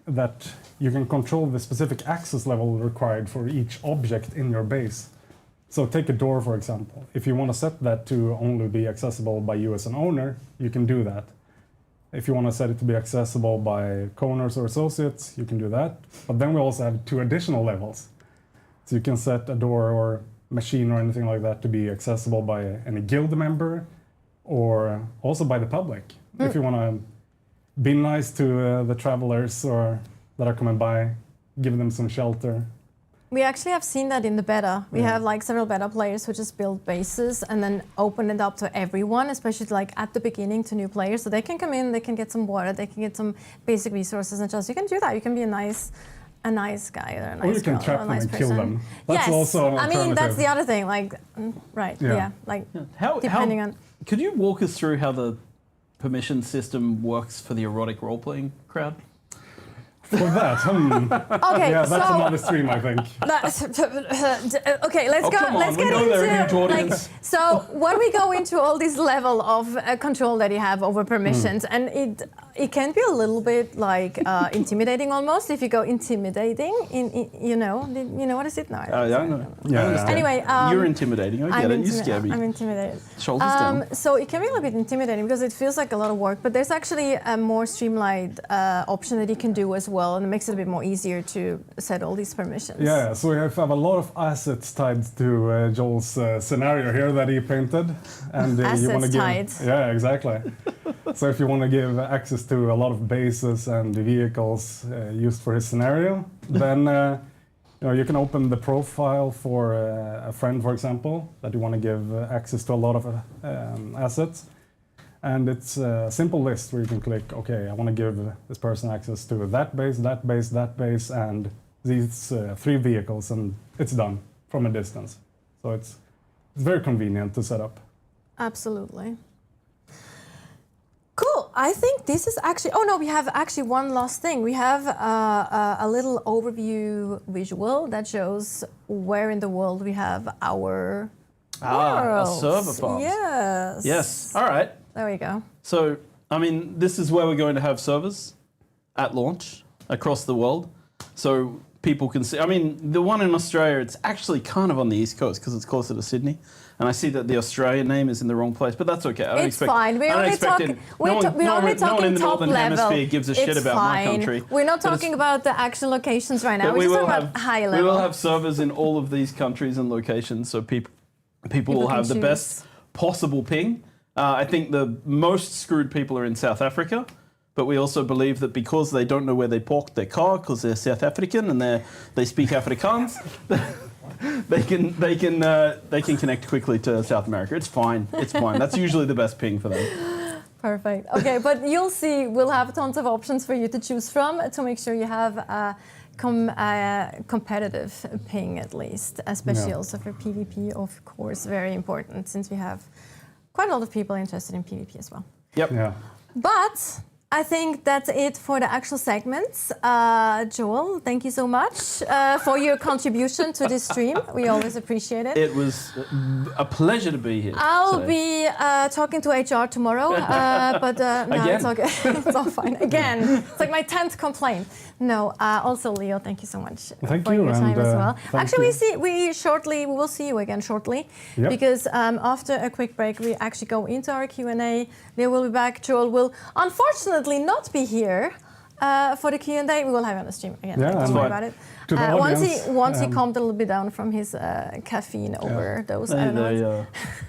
that you can control the specific access level required for each object in your base. So take a door, for example. If you want to set that to only be accessible by you as an owner, you can do that. If you want to set it to be accessible by co-owners or associates, you can do that. But then we also have 2 additional levels. So you can set a door or machine or anything like that to be accessible by any guild member or also by the public. If you want to be nice to the travelers or that are coming by, give them some shelter. We actually have seen that in the beta. We have like several beta players who just build bases and then open it up to everyone, especially like at the beginning to new players. So they can come in, they can get some water, they can get some basic resources and just you can do that. You can be a nice guy or a nice Or you can girl trap or a them nice and person. kill them. That's yes, also an I mean that's alternative. the other thing. Like, right? Yeah. Yeah, like How, depending on. Could you walk us through how the permission system works for the erotic role-playing crowd? For that, Okay, yeah, that's so another stream, I think. okay, let's Oh, go. come on, Let's we get know they're a into huge audience. so when we go into all this level of control that you have over permissions, and it can be a little bit like intimidating almost if you go intimidating. You know what is it now? Yeah, I know. Yeah, I understand. Anyway, You're intimidating. I get it. You scare me. I'm intimidated. Shoulders down. So it can be a little bit intimidating because it feels like a lot of work, but there's actually a more streamlined option that you can do as well, and it makes it a bit more easier to set all these permissions. Yeah, so we have a lot of assets tied to Joel's scenario here that he painted, and you want to Assets give. tied. Yeah, exactly. So if you want to give access to a lot of bases and vehicles used for his scenario, then you can open the profile for a friend, for example, that you want to give access to a lot of assets. And it's a simple list where you can click, okay, I want to give this person access to that base, that base, that base, and these 3 vehicles, and it's done from a distance. So it's very convenient to set up. Absolutely. Cool. I think this is actually. Oh no, we have actually one last thing. We have a little overview visual that shows where in the world we have our Our worlds. server farms. Yes. Yes. All right. There we go. So, I mean, this is where we're going to have servers at launch across the world. So people can see. I mean, the one in Australia, it's actually kind of on the east coast because it's closer to Sydney. And I see that the Australian name is in the wrong place, but that's okay. It's fine. We're only talking. We're only no one in talking the top Northern level. Hemisphere gives a shit It's about my fine. country. We're not But talking about the actual locations right now. but We're we just will talking have about high level. we will have servers in all of these countries and locations, so people will can have the choose. best possible ping. I think the most screwed people are in South Africa. But we also believe that because they don't know where they parked their car because they're South African and they speak Afrikaans, they can connect quickly to South America. It's fine. It's fine. That's usually the best ping for them. Perfect. Okay, but you'll see. We'll have tons of options for you to choose from to make sure you have a competitive ping at least, especially also for PvP, of course, very important since we have quite a lot of people interested in PvP as well. Yep. Yeah. But I think that's it for the actual segments. Joel, thank you so much for your contribution to this stream. We always appreciate it. It was a pleasure to be here. I'll today. be talking to HR tomorrow, but no, Again? it's okay. It's all fine. Again, it's like my 10th complaint. No, also Leo, thank you so much Thank for you, your time and, as well. thank Actually, you. we will see you again shortly, Yep. because after a quick break, we actually go into our Q&A. Leo will be back. Joel will unfortunately not be here for the Q&A. We will have it on the stream again. Yeah, Don't and worry about it. to the Once he audience, calmed a little bit down from his caffeine overdose. I don't know.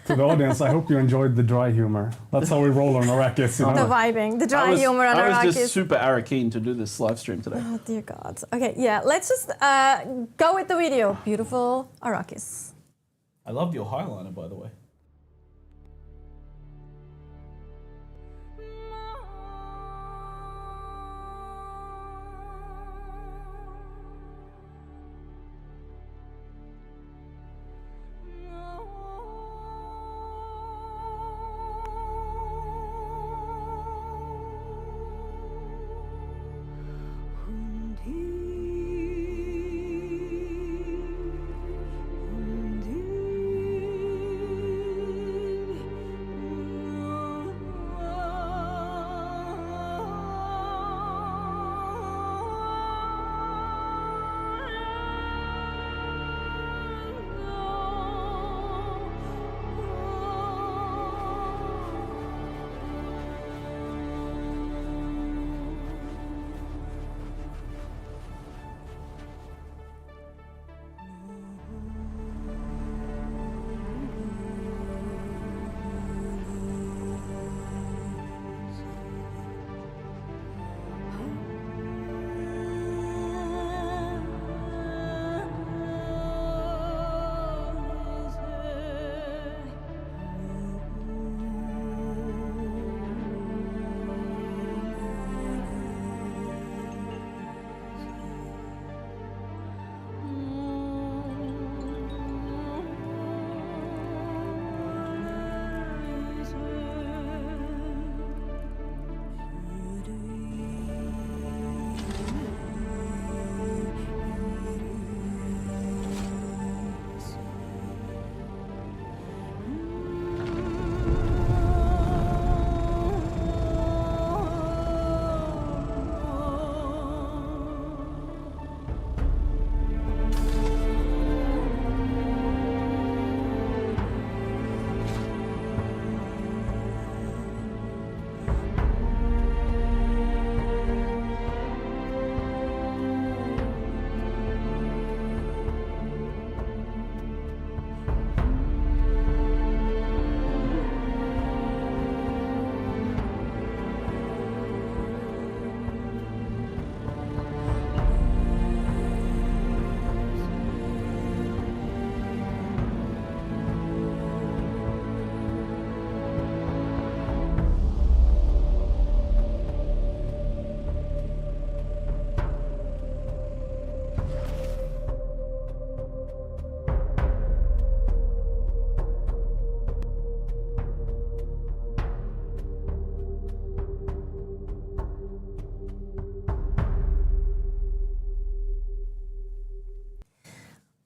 To the audience, I hope you enjoyed the dry humor. That's how we roll on Arrakis. You The know? vibing, the dry humor on I was Arrakis. just super Arrakeen to do this live stream today. Oh dear God. Okay, yeah, let's just go with the video. Beautiful Arrakis. I love your highliner, by the way.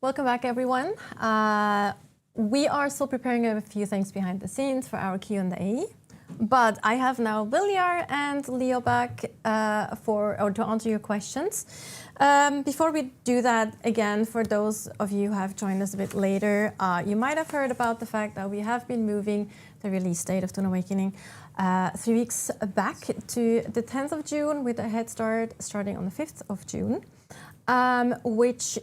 Welcome back, everyone. We are still preparing a few things behind the scenes for our Q&A. But I have now Viljar and Leo back to answer your questions. Before we do that, again, for those of you who have joined us a bit later, you might have heard about the fact that we have been moving the release date of Dune Awakening 3 weeks back to the 10th of June with a head start starting on the 5th of June, which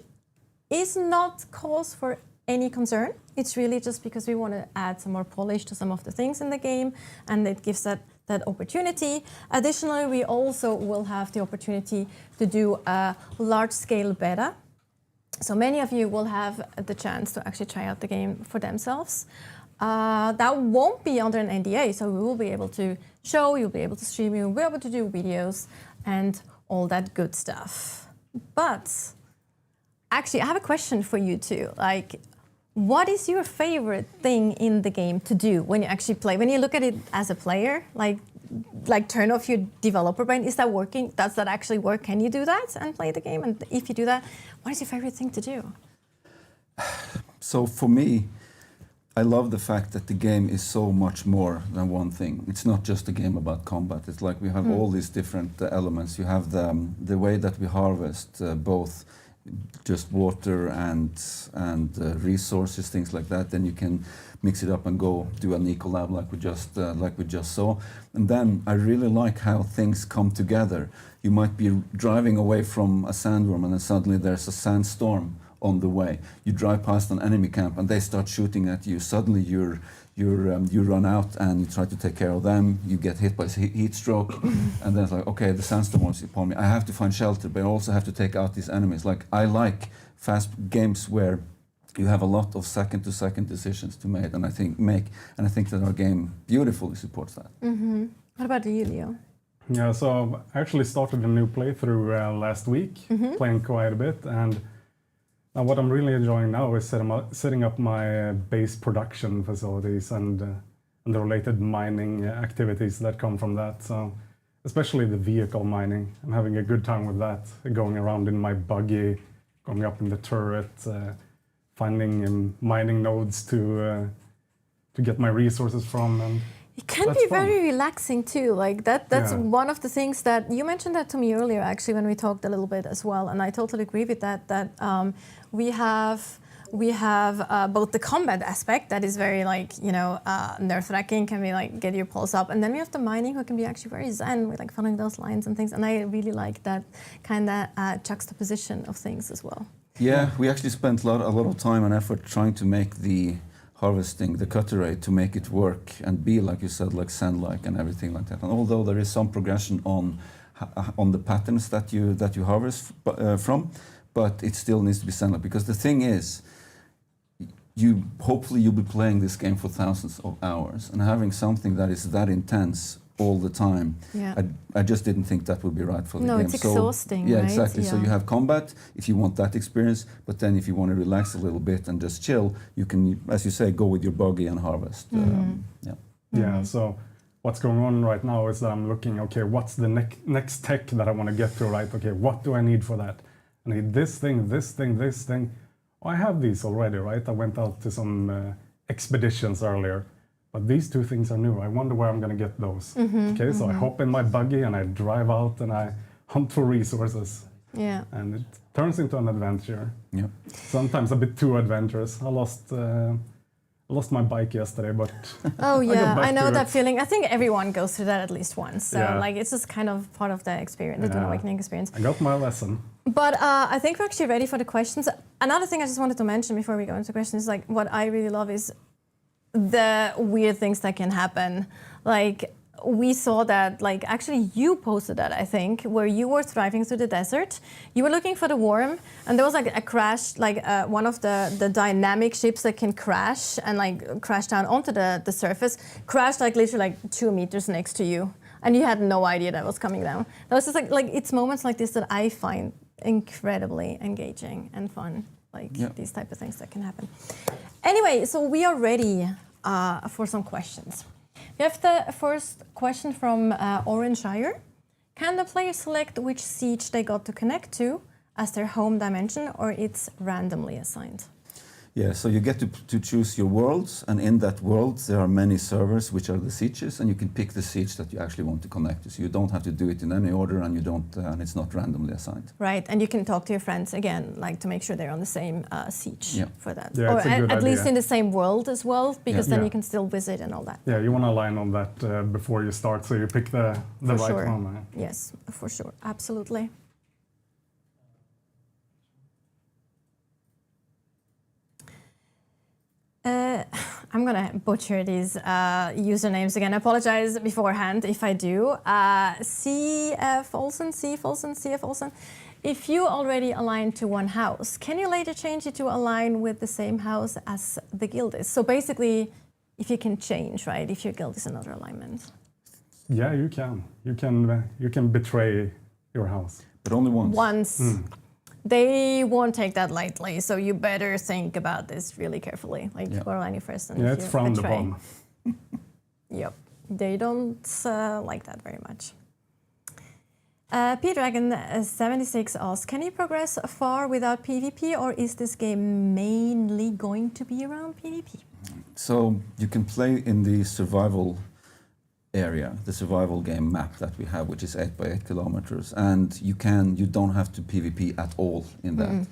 is not cause for any concern. It's really just because we want to add some more polish to some of the things in the game, and it gives that opportunity. Additionally, we also will have the opportunity to do a large-scale beta. So many of you will have the chance to actually try out the game for themselves. That won't be under an NDA, so we will be able to show, you'll be able to stream, you'll be able to do videos and all that good stuff. But actually, I have a question for you too. Like, what is your favorite thing in the game to do when you actually play? When you look at it as a player, like turn off your developer brain, is that working? Does that actually work? Can you do that and play the game? And if you do that, what is your favorite thing to do? So for me, I love the fact that the game is so much more than one thing. It's not just a game about combat. It's like we have all these different elements. You have the way that we harvest both just water and resources, things like that. Then you can mix it up and go do an ecolab like we just saw. And then I really like how things come together. You might be driving away from a sandworm and then suddenly there's a sandstorm on the way. You drive past an enemy camp and they start shooting at you. Suddenly you run out and you try to take care of them. You get hit by heat stroke, and then it's like, okay, the sandstorm wants upon me. I have to find shelter, but I also have to take out these enemies. Like, I like fast games where you have a lot of second-to-second decisions to make, and I think that our game beautifully supports that. Mm-hmm. What about you, Leo? Yeah, so I actually started a new playthrough last week, playing quite a bit, and what I'm really enjoying now is setting up my base production facilities and the related mining activities that come from that. So, especially the vehicle mining, I'm having a good time with that. Going around in my buggy, going up in the turret, finding mining nodes to get my resources from. And it can be very relaxing too. Like that's one of the things that you mentioned that to me earlier, actually, when we talked a little bit as well, and I totally agree with that. That we have both the combat aspect that is very nerve wracking, can be like get your pulse up, and then we have the mining who can be actually very zen with like following those lines and things. And I really like that kind of juxtaposition of things as well. Yeah, we actually spent a lot of time and effort trying to make the harvesting, the cutter rate, to make it work and be, like you said, like sand-like and everything like that. And although there is some progression on the patterns that you harvest from, but it still needs to be sand-like, because the thing is, hopefully you'll be playing this game for thousands of hours, and having something that is that intense all the time, I just didn't think that would be right for the game. No, it's exhausting, yeah, right? exactly. Yeah. So you have combat if you want that experience, but then if you want to relax a little bit and just chill, you can, as you say, go with your buggy and harvest. Yeah, so what's going on right now is that I'm looking, okay, what's the next tech that I want to get to, right? Okay, what do I need for that? I need this thing, this thing, this thing. Oh, I have these already, right? I went out to some expeditions earlier. But these two things are new. I wonder where I'm going to get those. So I hop in my buggy and I drive out and I hunt for resources. Yeah. And it turns into an adventure. Yeah. Sometimes a bit too adventurous. I lost my bike yesterday, but oh yeah, I know that it. feeling. I think everyone goes through that at least once. So like it's just kind of part of the experience, the Dune Awakening experience. I got my lesson. But I think we're actually ready for the questions. Another thing I just wanted to mention before we go into questions is like what I really love is the weird things that can happen. Like we saw that, like actually you posted that, I think, where you were driving through the desert. You were looking for the worm, and there was like a crash, like one of the dynamic ships that can crash and like crash down onto the surface, crashed like literally like 2 meters next to you, and you had no idea that was coming down. That was just like it's moments like this that I find incredibly engaging and fun. Like these type of things that can happen. Anyway, so we are ready for some questions. We have the first question from Oranshire. Can the player select which siege they got to connect to as their home dimension, or it's randomly assigned? Yeah, so you get to choose your worlds, and in that world there are many servers, which are the sieges, and you can pick the siege that you actually want to connect to. So you don't have to do it in any order, and you don't, and it's not randomly assigned. Right, and you can talk to your friends again, like to make sure they're on the same siege for that, Yeah, or it's a good at least idea. in the same world as well, because then Yeah. you can still visit and all that. Yeah, you want to align on that before you start, so you pick the For right sure. one. Yes, for sure, absolutely. I'm gonna butcher these usernames again. I apologize beforehand if I do. CF Olsen. If you already align to one house, can you later change it to align with the same house as the guild is? So basically, if you can change, right? If your guild is another alignment. Yeah, you can. You can betray your house. But only once. Once. They won't take that lightly, so you better think about this really carefully. Like, who align you first and Yeah, if it's you frowned betray. upon. Yep, they don't like that very much. P-Dragon76 asks, can you progress far without PvP, or is this game mainly going to be around PvP? So you can play in the survival area, the survival game map that we have, which is 8 by 8 kilometers, and you don't have to PvP at all in that.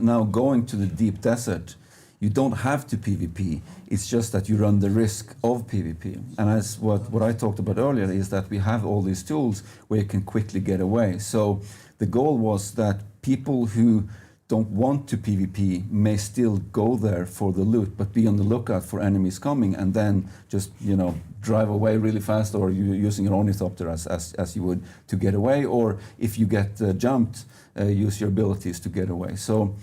Now going to the deep desert, you don't have to PvP. It's just that you run the risk of PvP. And as what I talked about earlier is that we have all these tools where you can quickly get away. So the goal was that people who don't want to PvP may still go there for the loot, but be on the lookout for enemies coming, and then just drive away really fast, or you using an ornithopter as you would to get away, or if you get jumped, use your abilities to get away. So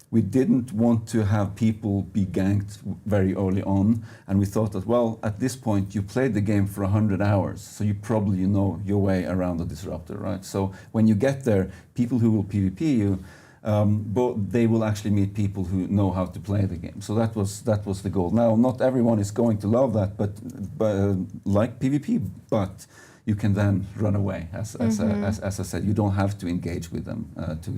we didn't want to have people be ganked very early on, and we thought that, well, at this point you played the game for 100 hours, so you probably know your way around the disruptor, right? So when you get there, people who will PvP you, but they will actually meet people who know how to play the game. So that was the goal. Now, not everyone is going to love that, but like PvP, but you can then run away. As I said, you don't have to engage with them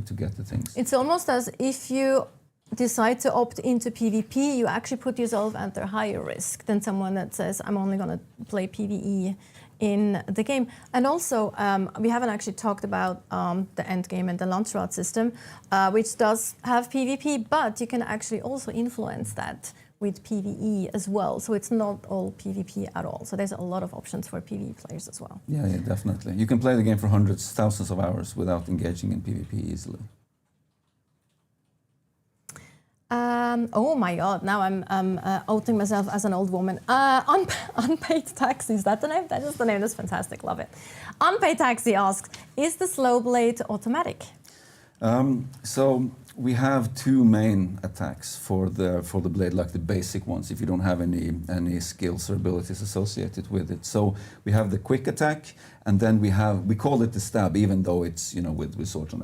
to get the things. It's almost as if you decide to opt into PvP, you actually put yourself under higher risk than someone that says, I'm only going to play PvE in the game. And also, we haven't actually talked about the end game and the launch rod system, which does have PvP, but you can actually also influence that with PvE as well. So it's not all PvP at all. So there's a lot of options for PvE players as well. Yeah, definitely. You can play the game for hundreds, thousands of hours without engaging in PvP easily. Oh my God! Now I'm outing myself as an old woman. Unpaid taxi, is that the name? That is the name. That's fantastic. Love it. Unpaid taxi asks, is the slow blade automatic? So we have two main attacks for the blade, like the basic ones, if you don't have any skills or abilities associated with it. So we have the quick attack, and then we call it the stab, even though it's with swords and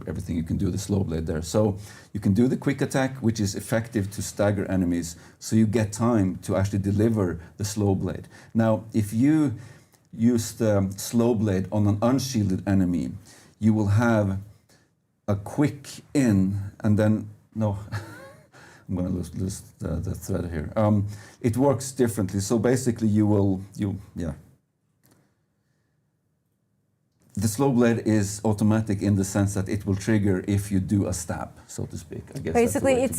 everything you can do the slow blade there. So you can do the quick attack, which is effective to stagger enemies, so you get time to actually deliver the slow blade. Now, if you use the slow blade on an unshielded enemy, you will have a quick in, and then no, I'm going to lose the thread here. It works differently. So basically, the slow blade is automatic in the sense that it will trigger if you do a stab, so to speak. I guess basically it's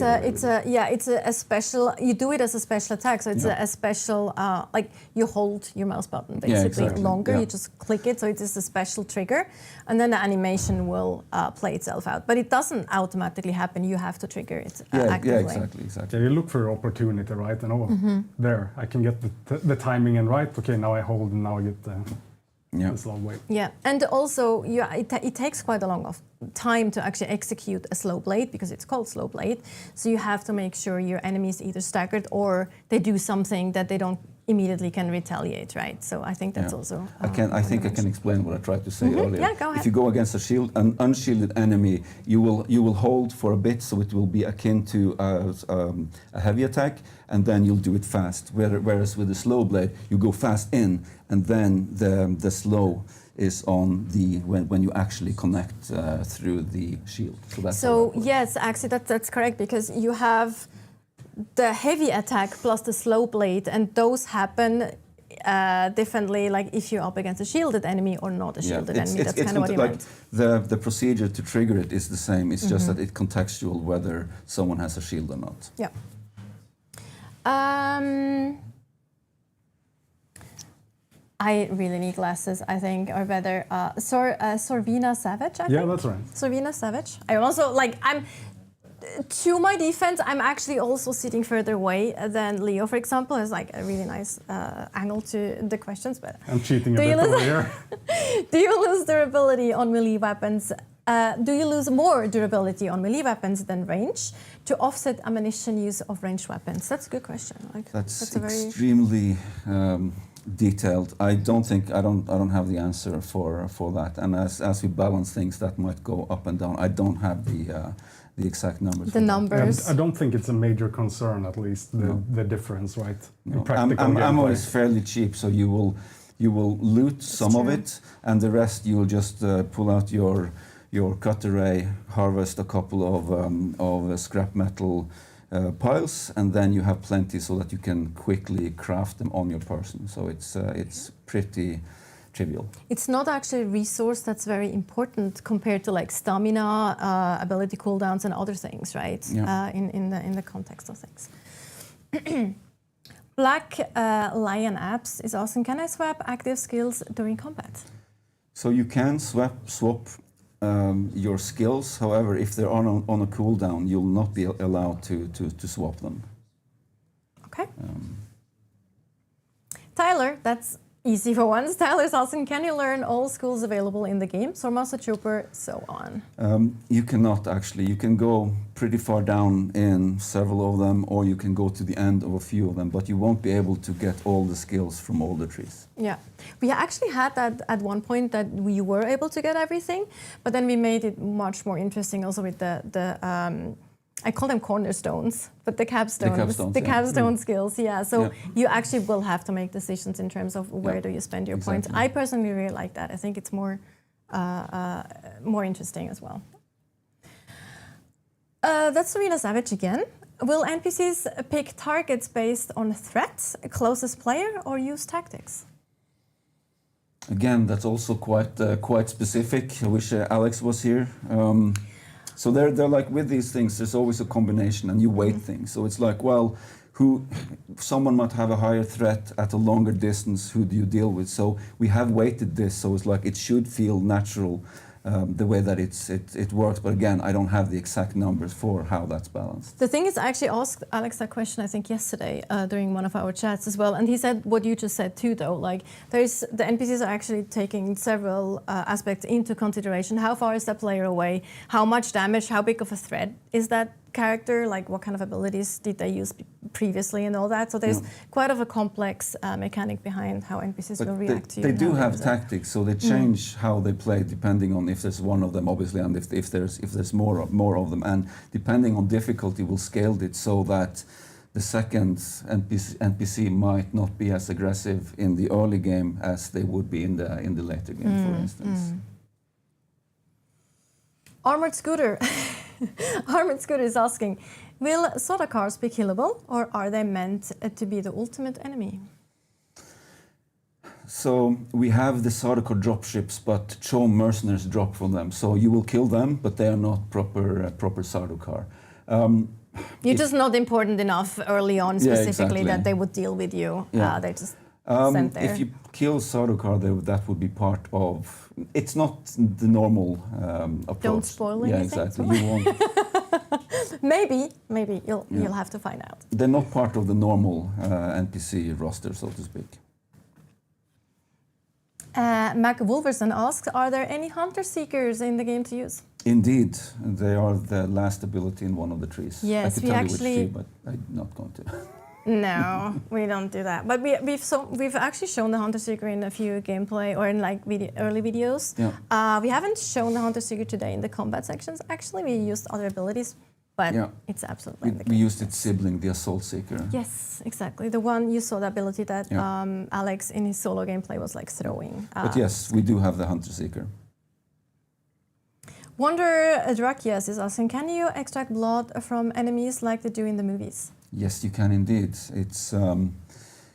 a special. You do it as a special attack, so it's a special like you hold your mouse button basically longer. You just click it, so it is a special trigger, and then the animation will play itself out. But it doesn't automatically happen. You have to trigger it actively. Yeah, exactly. Yeah, you look for opportunity, right? And there, I can get the timing in right. Okay, now I hold, and now I get the slow blade. Yeah, and also it takes quite a long time to actually execute a slow blade because it's called slow blade. So you have to make sure your enemy is either staggered or they do something that they don't immediately can retaliate, right? So I think that's also. I think I can explain what I tried to say earlier. Yeah, go ahead. If you go against an unshielded enemy, you will hold for a bit, so it will be akin to a heavy attack, and then you'll do it fast. Whereas with the slow blade, you go fast in, and then the slow is on when you actually connect through the shield. So yes, actually that's correct, because you have the heavy attack plus the slow blade, and those happen differently, like if you're up against a shielded enemy or not a shielded enemy. That's kind of what you meant. The procedure to trigger it is the same. It's just that it's contextual whether someone has a shield or not. Yeah. I really need glasses, I think, or better. Sorvina Savage, I think? Yeah, that's right. Sorvina Savage. I also, like, to my defense, I'm actually also sitting further away than Leo, for example. It's like a really nice angle to the questions. But I'm cheating a bit over here. Do you lose durability on melee weapons? Do you lose more durability on melee weapons than range to offset ammunition use of ranged weapons? That's a good question. Like, that's a very extremely detailed. I don't have the answer for that. And as we balance things, that might go up and down. I don't have the exact numbers. The numbers. I don't think it's a major concern, at least the difference, right? No. In I'm always fairly cheap, so you will loot some of it, and the rest you will just pull out your cut array, harvest a couple of scrap metal piles, and then you have plenty so that you can quickly craft them on your person. So it's pretty trivial. It's not actually a resource that's very important compared to like stamina, ability cooldowns, and other things, right? Yeah. In the context of things. Black Lion Apps is asking, can I swap active skills during combat? So you can swap your skills. However, if they're on a cooldown, you'll not be allowed to swap them. Okay. Tyler, that's easy for once. Tyler's asking, can you learn all skills available in the game? So Master Trooper, so on. You cannot actually. You can go pretty far down in several of them, or you can go to the end of a few of them, but you won't be able to get all the skills from all the trees. Yeah, we actually had that at one point that we were able to get everything, but then we made it much more interesting also with the I call them cornerstones, but the capstones, capstone skills, yeah. So you actually will have to make decisions in terms of where do you spend your points. I personally really like that. I think it's more interesting as well. That's Serena Savage again. Will NPCs pick targets based on threats, closest player, or use tactics? Again, that's also quite specific. I wish Alex was here. So they're like with these things, there's always a combination, and you weight things. So it's like, well, someone might have a higher threat at a longer distance. Who do you deal with? So we have weighted this. So it's like it should feel natural, the way that it works. But again, I don't have the exact numbers for how that's balanced. The thing is, I actually asked Alex that question, I think yesterday during one of our chats as well, and he said what you just said too, though. Like the NPCs are actually taking several aspects into consideration. How far is that player away? How much damage? How big of a threat is that character? Like what kind of abilities did they use previously and all that? So there's quite of a complex mechanic behind how NPCs will react to you. They do have tactics, so they change how they play depending on if there's one of them, obviously, and if there's more of them, and depending on difficulty, we'll scale it so that the second NPC might not be as aggressive in the early game as they would be in the later game, for instance. Armored Scooter. Armored Scooter is asking, will soda cars be killable, or are they meant to be the ultimate enemy? So we have the Sardaukar dropships, but Cho mercenaries drop from them. So you will kill them, but they are not proper Sardaukar. You're just not important enough early on, specifically, that they would deal with you. Yeah. They're just sent there. If you kill Sardaukar, that would be part of. It's not the normal approach. Don't spoil anything. Yeah, exactly. You won't. Maybe you'll have to find out. They're not part of the normal NPC roster, so to speak. Mac Wolverson asks, are there any Hunter Seekers in the game to use? Indeed, they are the last ability in one of the trees. Yes, I could tell you which tree, but I'm not going to. No, we don't do that. But we've actually shown the Hunter Seeker in a few gameplay or in like early videos. Yeah. We haven't shown the Hunter Seeker today in the combat sections. Actually, we used other abilities, but it's absolutely in the game. We used its sibling, the Assault Seeker. Yes, exactly. The one you saw, the ability that Alex in his solo gameplay was like throwing. But yes, we do have the Hunter Seeker. Wonder Drakias is asking, can you extract blood from enemies like they do in the movies? Yes, you can indeed. It's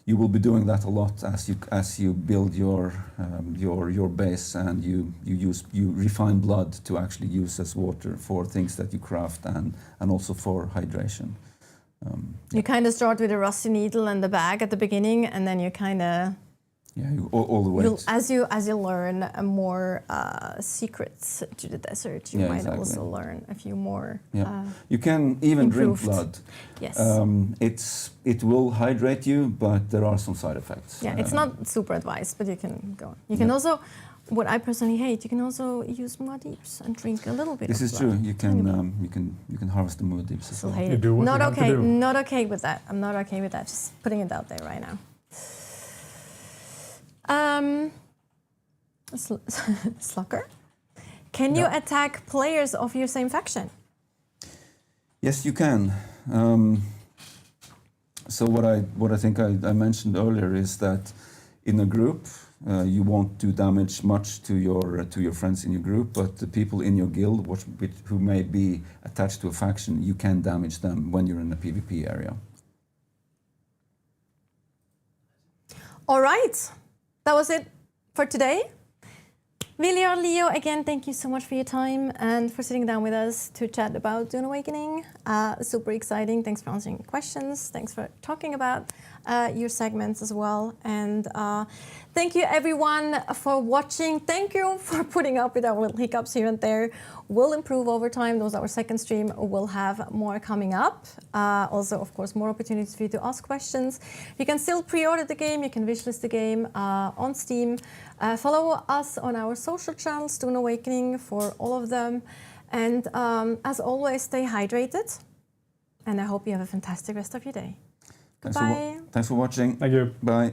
you will be doing that a lot as you build your base, and you refine blood to actually use as water for things that you craft, and also for hydration. You kind of start with a rusty needle and the bag at the beginning, and then you kind of all the way. As you learn more secrets to the desert, you might also learn a few more. You can even improved. drink blood. Yes. It will hydrate you, but there are some side effects. Yeah, it's not super advised, but you can go. You can also, what I personally hate, you can also use Muad'Dibs and drink a little bit. This of is blood. true. You can harvest the Muad'Dibs as well. Hate You it. do what Not you have to okay. do. Not okay with that. I'm not okay with that. Just putting it out there right now. Slucker, can you attack players of your same faction? Yes, you can. So what I think I mentioned earlier is that in a group you won't do damage much to your friends in your group, but the people in your guild who may be attached to a faction, you can damage them when you're in a PvP area. All right, that was it for today. Viljar, Leo, again, thank you so much for your time and for sitting down with us to chat about Dune Awakening. Super exciting. Thanks for answering questions. Thanks for talking about your segments as well. And thank you, everyone, for watching. Thank you for putting up with our little hiccups here and there. We'll improve over time. That was our second stream. We'll have more coming up. Also, of course, more opportunities for you to ask questions. You can still pre-order the game. You can wishlist the game on Steam. Follow us on our social channels, Dune Awakening, for all of them. And as always, stay hydrated. And I hope you have a fantastic rest of your day. Goodbye. Thanks for watching. Thank you. Bye.